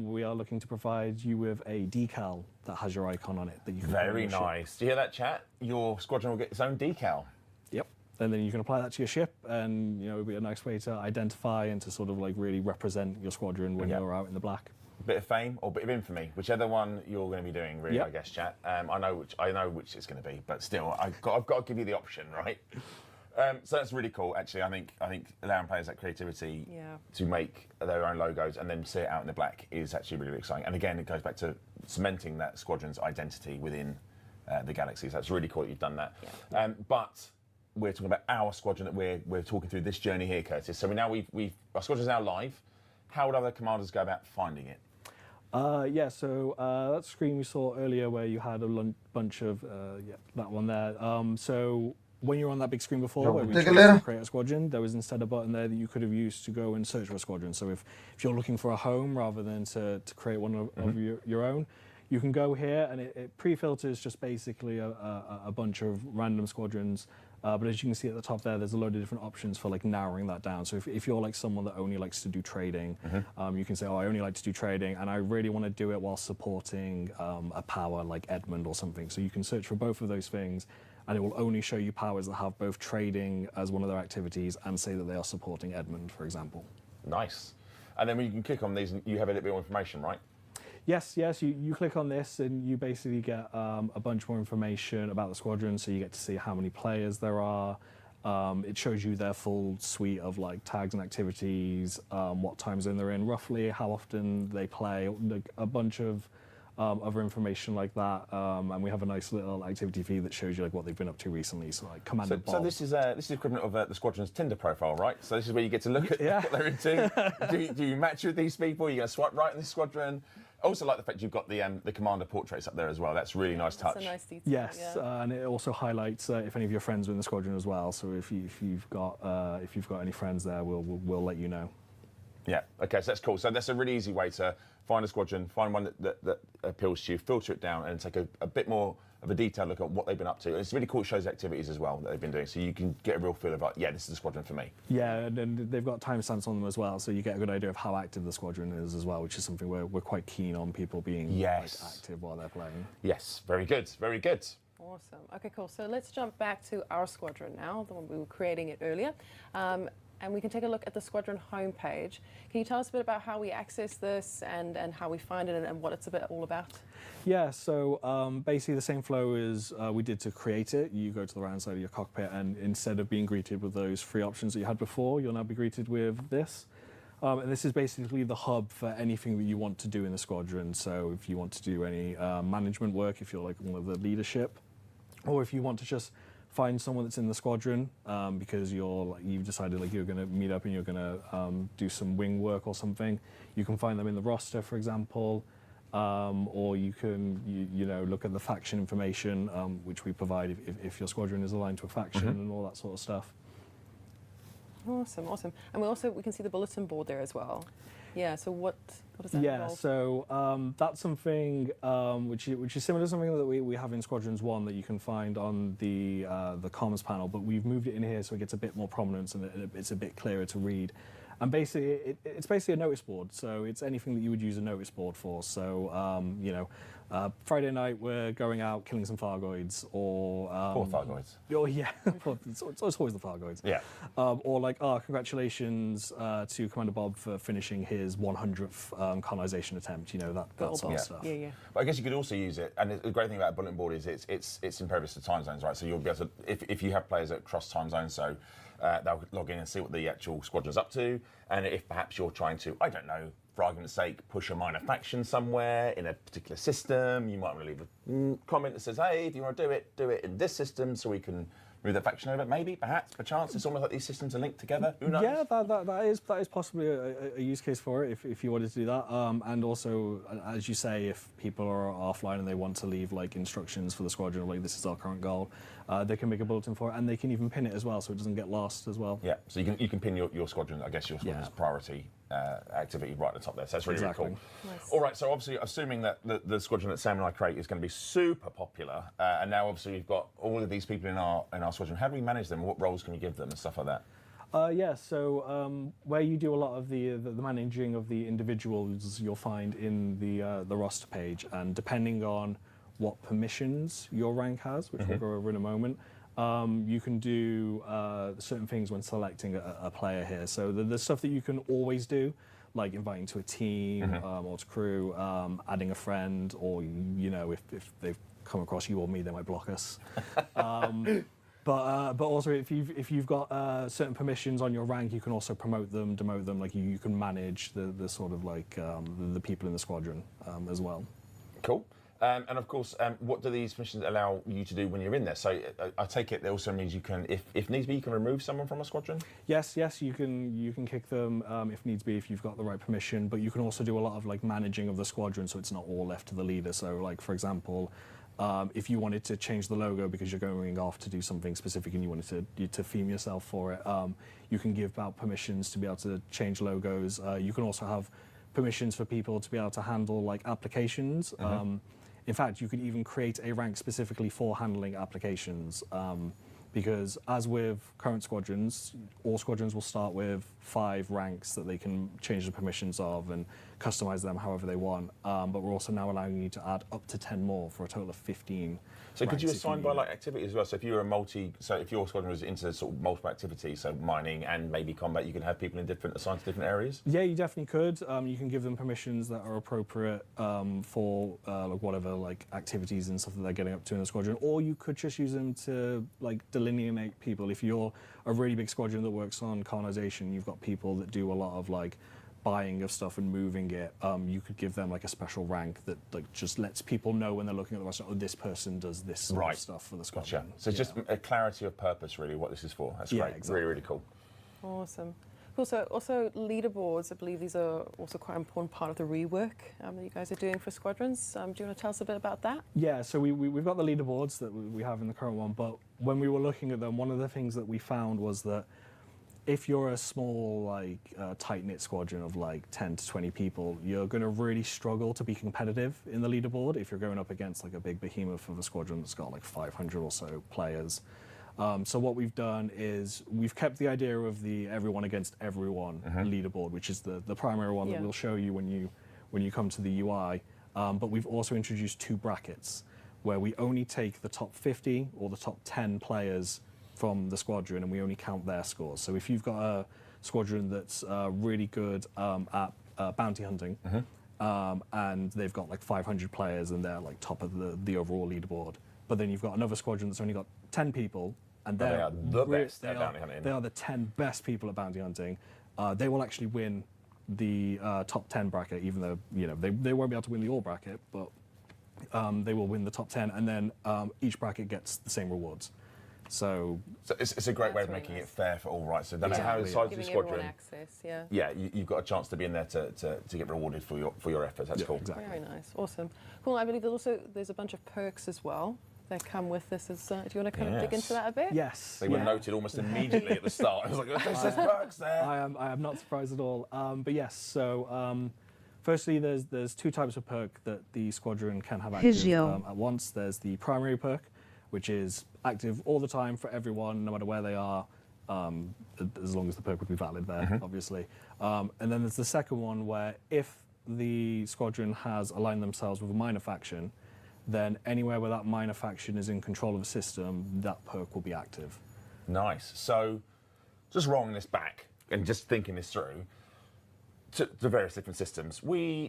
we are looking to provide you with a decal that has your icon on it that you can. Very nice. Do you hear that, chat? Your squadron will get its own decal. Yep. And then you can apply that to your ship, and it'll be a nice way to identify and to sort of like really represent your squadron when you're out in the black. Bit of fame or bit of infamy, whichever one you're going to be doing, really. I guess, chat. I know which it's going to be, but still, I've got to give you the option, right? So that's really cool. Actually, I think allowing players that creativity to make their own logos and then see it out in the black is actually really exciting. And again, it goes back to cementing that squadron's identity within the galaxy. So that's really cool that you've done that. Yeah. But we're talking about our squadron that we're talking through this journey here, Curtis. So our squadron's now live. How would other commanders go about finding it? So that screen we saw earlier where you had a bunch of that one there. So when you were on that big screen before where we chose to create a squadron, there was instead a button there that you could have used to go and search for a squadron. So if you're looking for a home rather than to create one of your own, you can go here and it pre-filters just basically a bunch of random squadrons. But as you can see at the top there, there's a load of different options for like narrowing that down. So if you're like someone that only likes to do trading, you can say, I only like to do trading and I really want to do it while supporting a power like Edmund or something. So you can search for both of those things, and it will only show you powers that have both trading as one of their activities and say that they are supporting Edmund, for example. Nice. And then when you can click on these, and you have a little bit more information, right? Yes. You click on this and you basically get a bunch more information about the squadron. So you get to see how many players there are. It shows you their full suite of like tags and activities, what time zone they're in, roughly how often they play, a bunch of other information like that, and we have a nice little activity feed that shows you like what they've been up to recently. So like Commander Bob. So this is equivalent of the squadron's Tinder profile, right? So this is where you get to look at what they're into. do you match with these people? Are you going to swipe right in this squadron? I also like the fact you've got the commander portraits up there as well. That's really nice touch. That's a nice detail. Yes, and it also highlights if any of your friends are in the squadron as well. So if you've got any friends there, we'll let you know. Yeah. Okay. So that's cool. So that's a really easy way to find a squadron, find one that appeals to you, filter it down, and take a bit more of a detailed look at what they've been up to. And it's really cool. It shows activities as well that they've been doing, so you can get a real feel of like, this is the squadron for me. Yeah, and they've got timestamps on them as well, so you get a good idea of how active the squadron is as well, which is something we're quite keen on people being active while they're playing. Yes. Very good. Very good. Awesome. Okay, cool. So let's jump back to our squadron now, the one we were creating it earlier. And we can take a look at the squadron homepage. Can you tell us a bit about how we access this and how we find it and what it's all about? Yeah, so basically the same flow as we did to create it. You go to the right-hand side of your cockpit, and instead of being greeted with those three options that you had before, you'll now be greeted with this. And this is basically the hub for anything that you want to do in the squadron. So if you want to do any management work, if you're like one of the leadership, or if you want to just find someone that's in the squadron because you've decided like you're going to meet up and you're going to do some wing work or something. You can find them in the roster, for example, or you can look at the faction information which we provide if your squadron is aligned to a faction and all that sort of stuff. Awesome. And we can see the bulletin board there as well. Yeah, so what does that involve? So that's something which is similar to something that we have in Squadrons 1 that you can find on the comms panel, but we've moved it in here so it gets a bit more prominence and it's a bit clearer to read. And basically, it's basically a notice board, so it's anything that you would use a notice board for. So, Friday night we're going out killing some Thargoids, or Poor Thargoids. oh yeah, it's always the Thargoids. Yeah. Or like, congratulations to Commander Bob for finishing his 100th colonization attempt. You know, that sort of stuff. Yeah. But I guess you could also use it, and the great thing about a bulletin board is it's impervious to time zones, right? So you'll be able to, if you have players that cross time zones, so they'll log in and see what the actual squadron's up to, and if perhaps you're trying to, I don't know, for argument's sake, push a minor faction somewhere in a particular system, you might want to leave a comment that says, hey, if you want to do it in this system so we can move that faction over. Maybe, perhaps, perchance. It's almost like these systems are linked together. Who knows? Yeah, that is possibly a use case for it if you wanted to do that. And also, as you say, if people are offline and they want to leave like instructions for the squadron, like this is our current goal, they can make a bulletin for it, and they can even pin it as well, so it doesn't get lost as well. Yeah, so you can pin your squadron, I guess your squadron's priority activity right at the top there. So that's really cool. Nice. All right, so obviously, assuming that the squadron that Sam and I create is going to be super popular, and now obviously we've got all of these people in our squadron. How do we manage them? What roles can we give them and stuff like that? So where you do a lot of the managing of the individuals, you'll find in the roster page, and depending on what permissions your rank has, which we'll go over in a moment, you can do certain things when selecting a player here. So there's stuff that you can always do, like inviting to a team or to crew, adding a friend, or you know, if they've come across you or me, they might block us. But also if you've got certain permissions on your rank, you can also promote them, demote them. Like you can manage the sort of like the people in the squadron as well. Cool. And of course, what do these missions allow you to do when you're in there? So I take it that also means you can, if needs be, you can remove someone from a squadron? Yes, you can kick them if needs be, if you've got the right permission, but you can also do a lot of like managing of the squadron, so it's not all left to the leader. So like, for example, if you wanted to change the logo because you're going off to do something specific and you wanted to theme yourself for it, you can give out permissions to be able to change logos. You can also have permissions for people to be able to handle like applications. In fact, you could even create a rank specifically for handling applications, because as with current squadrons, all squadrons will start with 5 ranks that they can change the permissions of and customize them however they want. But we're also now allowing you to add up to 10 more for a total of 15. So could you assign by like activity as well? So if you're so if your squadron was into sort of multiple activities, so mining and maybe combat, you can have people in assigned to different areas? Yeah, you definitely could. You can give them permissions that are appropriate for like whatever like activities and stuff that they're getting up to in the squadron, or you could just use them to like delineate people. If you're a really big squadron that works on colonization, you've got people that do a lot of like buying of stuff and moving it, you could give them like a special rank that like just lets people know when they're looking at the restaurant, oh, this person does this sort of stuff for the squadron. Gotcha. So it's just a clarity of purpose, really, what this is for. That's great. Exactly. Really, really cool. Awesome. Also leaderboards, I believe these are also quite an important part of the rework that you guys are doing for squadrons. Do you want to tell us a bit about that? Yeah, so we've got the leaderboards that we have in the current one, but when we were looking at them, one of the things that we found was that if you're a small, like, tight-knit squadron of, like, 10 to 20 people, you're going to really struggle to be competitive in the leaderboard if you're going up against, like, a big behemoth of a squadron that's got, like, 500 or so players. So what we've done is we've kept the idea of the everyone against everyone leaderboard, which is the primary one that we'll show you when you come to the UI. But we've also introduced 2 brackets where we only take the top 50 or the top 10 players from the squadron, and we only count their scores. So if you've got a squadron that's really good at bounty hunting, and they've got like 500 players and they're like top of the overall leaderboard, but then you've got another squadron that's only got 10 people, and they are the best at bounty hunting. They are the 10 best people at bounty hunting. They will actually win the top 10 bracket, even though they won't be able to win the all bracket, but they will win the top 10, and then each bracket gets the same rewards. So it's a great way of making it fair for all, right? So no matter how the size of the squadron, access, you've got a chance to be in there to get rewarded for your efforts. That's cool. Exactly. Very nice, awesome, cool. I believe there's a bunch of perks as well that come with this. Do you want to kind of dig into that a bit? Yes. They were noted almost immediately at the start. I was like, there's perks there. I am not surprised at all. But yes, so firstly, there's 2 types of perk that the squadron can have active at once. There's the primary perk, which is active all the time for everyone, no matter where they are, as long as the perk would be valid there, obviously. And then there's the second one where if the squadron has aligned themselves with a minor faction, then anywhere where that minor faction is in control of a system, that perk will be active. Nice. So, just rolling this back and just thinking this through to the various different systems,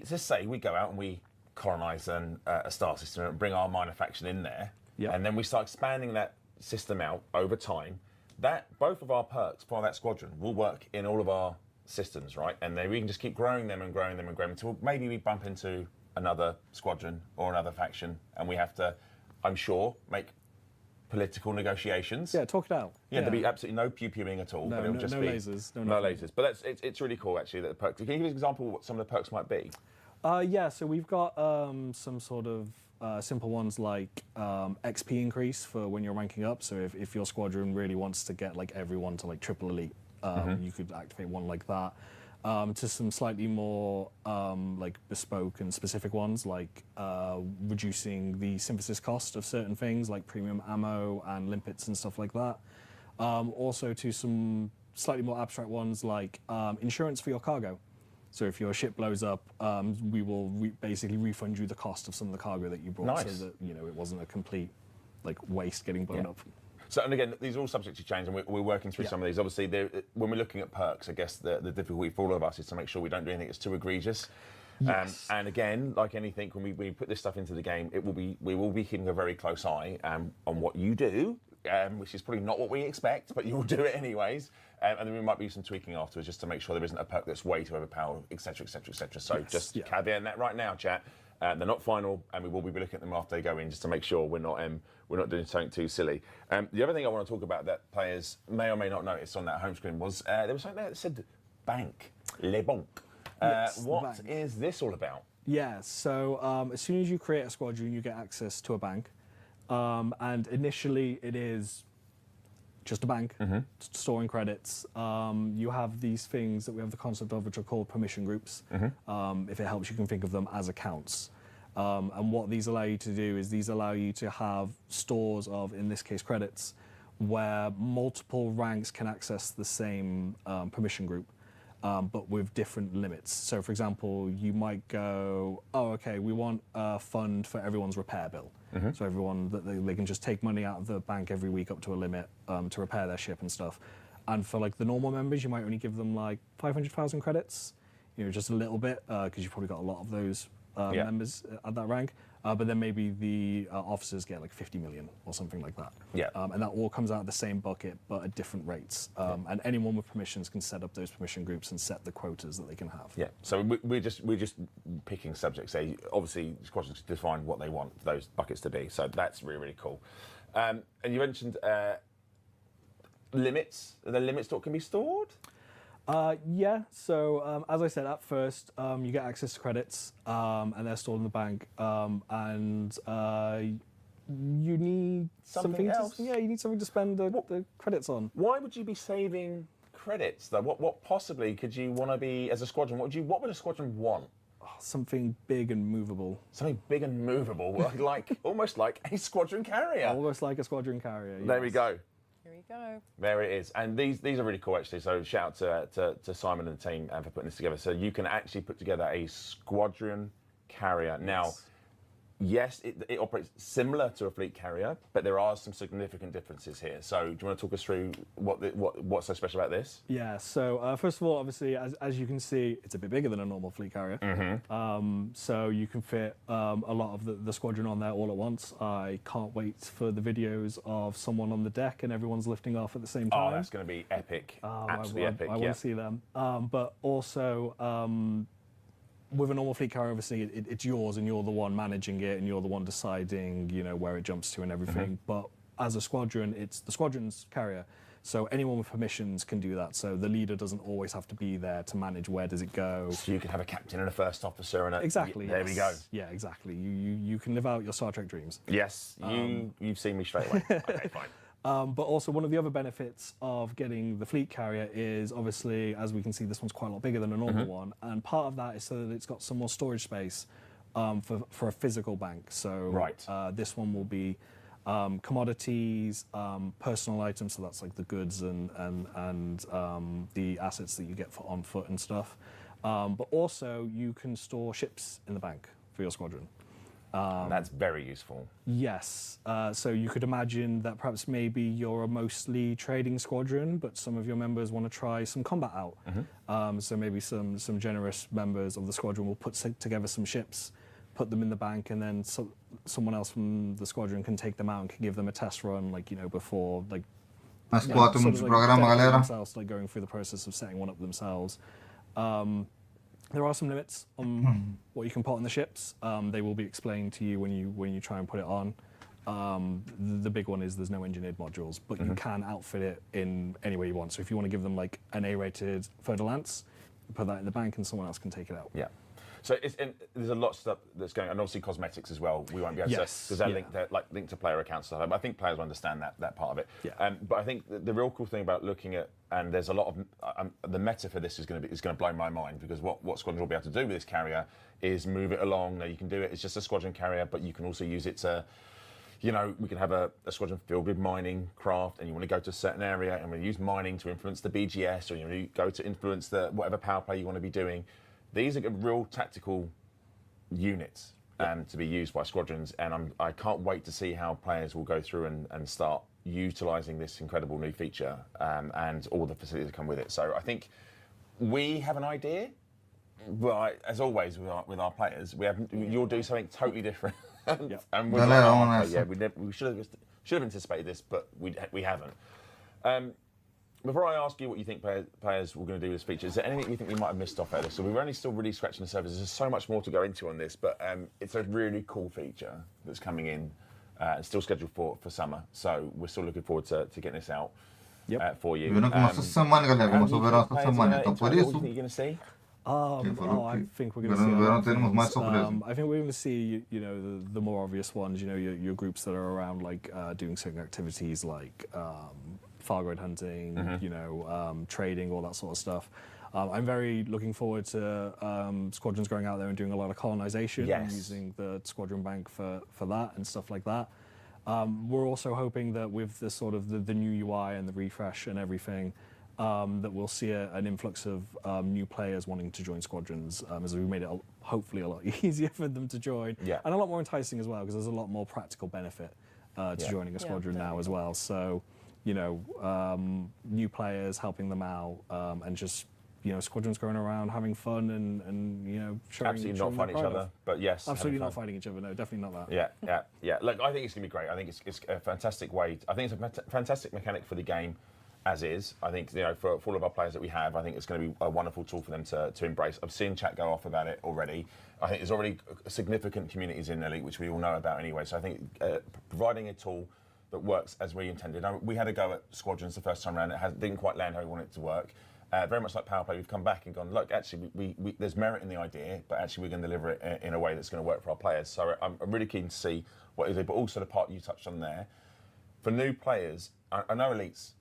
just say we go out and we colonize a star system and bring our minor faction in there, and then we start expanding that system out over time. That both of our perks for that squadron will work in all of our systems, right? And then we can just keep growing them and growing them and growing until maybe we bump into another squadron or another faction, and we have to, I'm sure, make political negotiations. Yeah, talk it out. Yeah, there'll be absolutely no pew-pewing at all. No, but it'll just no be lasers. No lasers. But it's really cool, actually, that the perks. Can you give us an example of what some of the perks might be? Yeah, so we've got some sort of simple ones like XP increase for when you're ranking up. So if your squadron really wants to get like everyone to like triple elite, you could activate one like that. To some slightly more like bespoke and specific ones, like reducing the synthesis cost of certain things like premium ammo and limpets and stuff like that. Also to some slightly more abstract ones like insurance for your cargo. So if your ship blows up, we will basically refund you the cost of some of the cargo that you brought, so that it wasn't a complete like waste getting blown up. So, and again, these are all subject to change, and we're working through some of these. Obviously, when we're looking at perks, I guess the difficulty for all of us is to make sure we don't do anything that's too egregious. Yes. And again, like anything, when we put this stuff into the game, we will be keeping a very close eye on what you do, which is probably not what we expect, but you will do it anyways. And then we might do some tweaking afterwards just to make sure there isn't a perk that's way too overpowered, etc., etc., etc. So just caveat that right now, chat. They're not final, and we will be looking at them after they go in just to make sure we're not doing something too silly. The other thing I want to talk about that players may or may not notice on that home screen was there was something there that said bank, le banque. What is this all about? Yeah, so as soon as you create a squadron, you get access to a bank. And initially, it is just a bank, storing credits. You have these things that we have the concept of, which are called permission groups. If it helps, you can think of them as accounts. And what these allow you to do is these allow you to have stores of, in this case, credits, where multiple ranks can access the same permission group, but with different limits. So, for example, you might go, oh, okay, we want a fund for everyone's repair bill. So everyone, they can just take money out of the bank every week up to a limit to repair their ship and stuff. And for like the normal members, you might only give them like 500,000 credits, just a little bit, because you've probably got a lot of those members at that rank. But then maybe the officers get like 50 million or something like that. And that all comes out of the same bucket, but at different rates. And anyone with permissions can set up those permission groups and set the quotas that they can have. So we're just picking subjects. Obviously, squadrons define what they want those buckets to be. So that's really, really cool. And you mentioned limits. Are there limits to what can be stored? Yeah, so as I said, at first you get access to credits and they're stored in the bank, and you need something else. You need something to spend the credits on. Why would you be saving credits though? What possibly could you want to be as a squadron? What would a squadron want? Something big and movable. Something big and movable, like almost like a squadron carrier. Almost like a squadron carrier. Yes. There we go. Here we go. There it is. And these are really cool, actually. So shout out to Simon and the team for putting this together. So you can actually put together a squadron carrier. Now, yes, it operates similar to a fleet carrier, but there are some significant differences here. So do you want to talk us through what's so special about this? Yeah, so first of all, obviously, as you can see, it's a bit bigger than a normal fleet carrier. So you can fit a lot of the squadron on there all at once. I can't wait for the videos of someone on the deck and everyone's lifting off at the same time. Oh, that's going to be epic. Absolutely epic. I want to see them. But also, with a normal fleet carrier, obviously, it's yours and you're the one managing it and you're the one deciding, where it jumps to and everything. But as a squadron, it's the squadron's carrier. So anyone with permissions can do that. So the leader doesn't always have to be there to manage where does it go. So you can have a captain and a first officer and a... Exactly. There we go. Yeah, exactly. You can live out your Star Trek dreams. Yes, you've seen me straight away. Okay, fine. But also one of the other benefits of getting the fleet carrier is obviously, as we can see, this one's quite a lot bigger than a normal one. And part of that is so that it's got some more storage space for a physical bank. So this one will be commodities, personal items, so that's like the goods and the assets that you get on foot and stuff. But also, you can store ships in the bank for your squadron. And that's very useful. Yes. So you could imagine that perhaps maybe you're a mostly trading squadron, but some of your members want to try some combat out. So maybe some generous members of the squadron will put together some ships, put them in the bank, and then someone else from the squadron can take them out and can give them a test run, like, you know, before, like, Mas quatro sort muitos of, programas, dedicate galera. themselves, like going through the process of setting one up themselves. There are some limits on what you can put on the ships. They will be explained to you when you try and put it on. The big one is there's no engineered modules, but you can outfit it in any way you want. So if you want to give them like an A-rated Fer-de-Lance, put that in the bank and someone else can take it out. Yeah. So there's a lot of stuff that's going, and obviously cosmetics as well. We won't be able to, because they're linked to player accounts. So I think players understand that part of it. Yeah. But I think the real cool thing about looking at, and there's a lot of the meta for this is going to blow my mind, because what Squadron will be able to do with this carrier is move it along. Now you can do it. It's just a Squadron carrier, but you can also use it to, you know, we can have a squadron filled with mining craft, and you want to go to a certain area, and we use mining to influence the BGS, or you want to go to influence the whatever power play you want to be doing. These are real tactical units to be used by squadrons, and I can't wait to see how players will go through and start utilising this incredible new feature and all the facilities that come with it. So I think we have an idea, but as always with our players, you'll do something totally different. And we're like, we should have anticipated this, but we haven't. Before I ask you what you think players were going to do with this feature, is there anything you think we might have missed off out of this? So we're only still really scratching the surface. There's so much more to go into on this, but it's a really cool feature that's coming in. It's still scheduled for summer, so we're still looking forward to getting this out for you. Viram que nossa semana, galera. Vamos ver essa semana. Então, por isso. What do you think you're going to see? I think we're going to see. Verão teremos mais surpresas. I think we're going to see, you know, the more obvious ones. You know, your groups that are around, like doing certain activities, like Fargoid hunting, you know, trading, all that sort of stuff. I'm very looking forward to squadrons going out there and doing a lot of colonization and using the squadron bank for that and stuff like that. We're also hoping that with the sort of the new UI and the refresh and everything, that we'll see an influx of new players wanting to join squadrons, as we've made it hopefully a lot easier for them to join, and a lot more enticing as well, because there's a lot more practical benefit to joining a squadron now as well. So, you know, new players helping them out, and just, you know, squadrons going around having fun and you know, showing. Absolutely not fighting each other, but yes. Absolutely not fighting each other. No, definitely not that. Yeah. Look, I think it's going to be great. I think it's a fantastic way. I think it's a fantastic mechanic for the game, as is. I think, you know, for all of our players that we have, I think it's going to be a wonderful tool for them to embrace. I've seen chat go off about it already. I think there's already significant communities in Elite, which we all know about anyway. So I think providing a tool that works as we intended. Now, we had a go at squadrons the first time around. It didn't quite land how we wanted it to work. Very much like Power Play, we've come back and gone, look, actually, there's merit in the idea, but actually we're going to deliver it in a way that's going to work for our players. So I'm really keen to see what is it, but also the part you touched on there. For new players, I know Elite's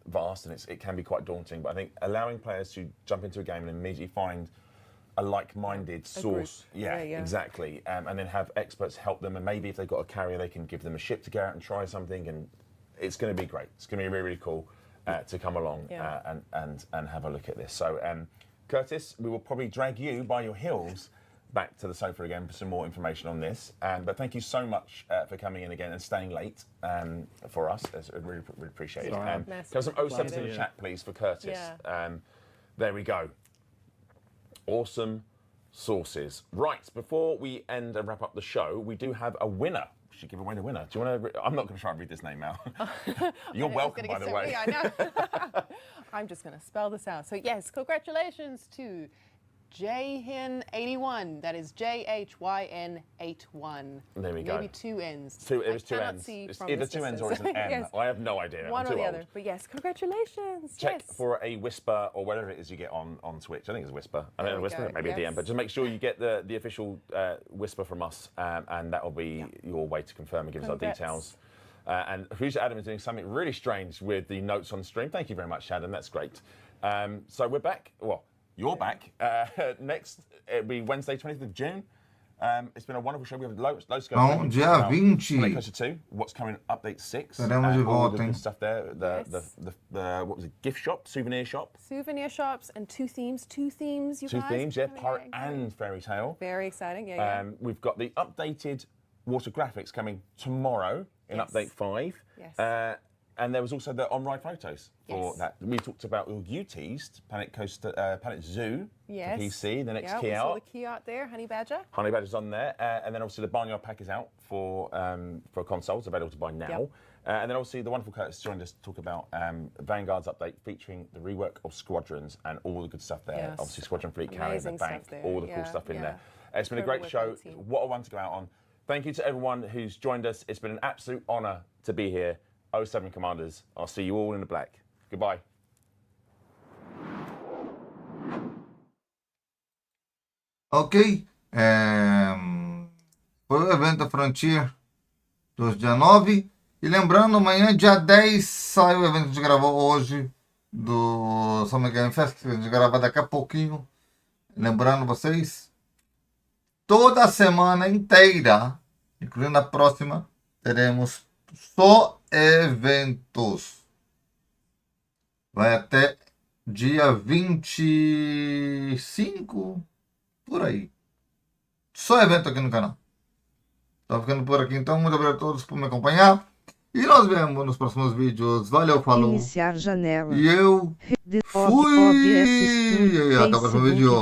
vast and it can be quite daunting, but I think allowing players to jump into a game and immediately find a like-minded source, exactly, and then have experts help them, and maybe if they've got a carrier, they can give them a ship to go out and try something, and it's going to be great. It's going to be really, really cool to come along and have a look at this. So, Curtis, we will probably drag you by your heels back to the sofa again for some more information on this. But thank you so much for coming in again and staying late for us. I really, really appreciate it. Can I have some 07s in the chat, please, for Curtis? There we go. Awesome sources. Right, before we end and wrap up the show, we do have a winner. We should give away the winner. Do you want to? I'm not going to try and read this name out. You're welcome, by the way. I know. I'm just going to spell this out. So yes, congratulations to Jhin81. That is JHYN81. There we go. Maybe two N's. It was two N's. It's either two N's or it's an N. Yes. I have no idea. One I'm or too the old. other. But yes, congratulations. Check for a whisper or whatever it is you get on Twitch. I think it's a whisper. I don't know, whisper, maybe a DM. But just make sure you get the official whisper from us, and that will be your way to confirm and give us our details. And Fuchsia Adam is doing something really strange with the notes on stream. Thank you very much, Adam. That's great. So we're back. Well, you're back. Next, it'll be Wednesday, 20th of June. It's been a wonderful show. We have loads to go Então, through. dia About 20. Planet Coaster 2, what's coming, update 6. Teremos de all volta, the hein? good stuff there. The what was it? Gift shop, souvenir shop. Souvenir shops and two themes, you guys. Two themes, yeah, Oh, Pirate exciting. and Fairy Tale. Very exciting, yeah. We've got the updated water graphics coming tomorrow in Yes. update 5. Yes. And there was also the on-ride photos for Yes. that. We talked about, well, you teased Planet Coaster, Planet Zoo Yes. for PC, the next Yeah, key we saw out. the key art there, Honey Badger. Honey Badger's on there, and then obviously the Barnyard Pack is out for consoles, available to buy now. Yep. And then obviously the wonderful Curtis joined us to talk about Vanguard's update featuring the rework of Squadrons and all the good stuff there. Yes. Obviously Squadron Fleet Carrier, the Amazing stuff bank, there. all the cool Yeah, stuff in yeah. there. It's been a Incredible great show. work by the team. What a one to go out on. Thank you to everyone who's joined us. It's been an absolute honour to be here. 07 Commanders. I'll see you all in the black. Goodbye. Ok. Foi o evento Frontier do dia 9. E lembrando, amanhã, dia 10, sai o evento que a gente gravou hoje do Summer Game Fest, que a gente grava daqui a pouquinho. Lembrando vocês, toda semana inteira, incluindo a próxima, teremos só eventos. Vai até dia 25, por aí. Só evento aqui no canal. Tá ficando por aqui então. Muito obrigado a todos por me acompanhar. E nós vemos nos próximos vídeos. Valeu, falou. Iniciar janela. E eu fui. E até o próximo vídeo.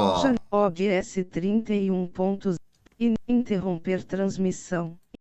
OBS 31 pontos. Interromper transmissão.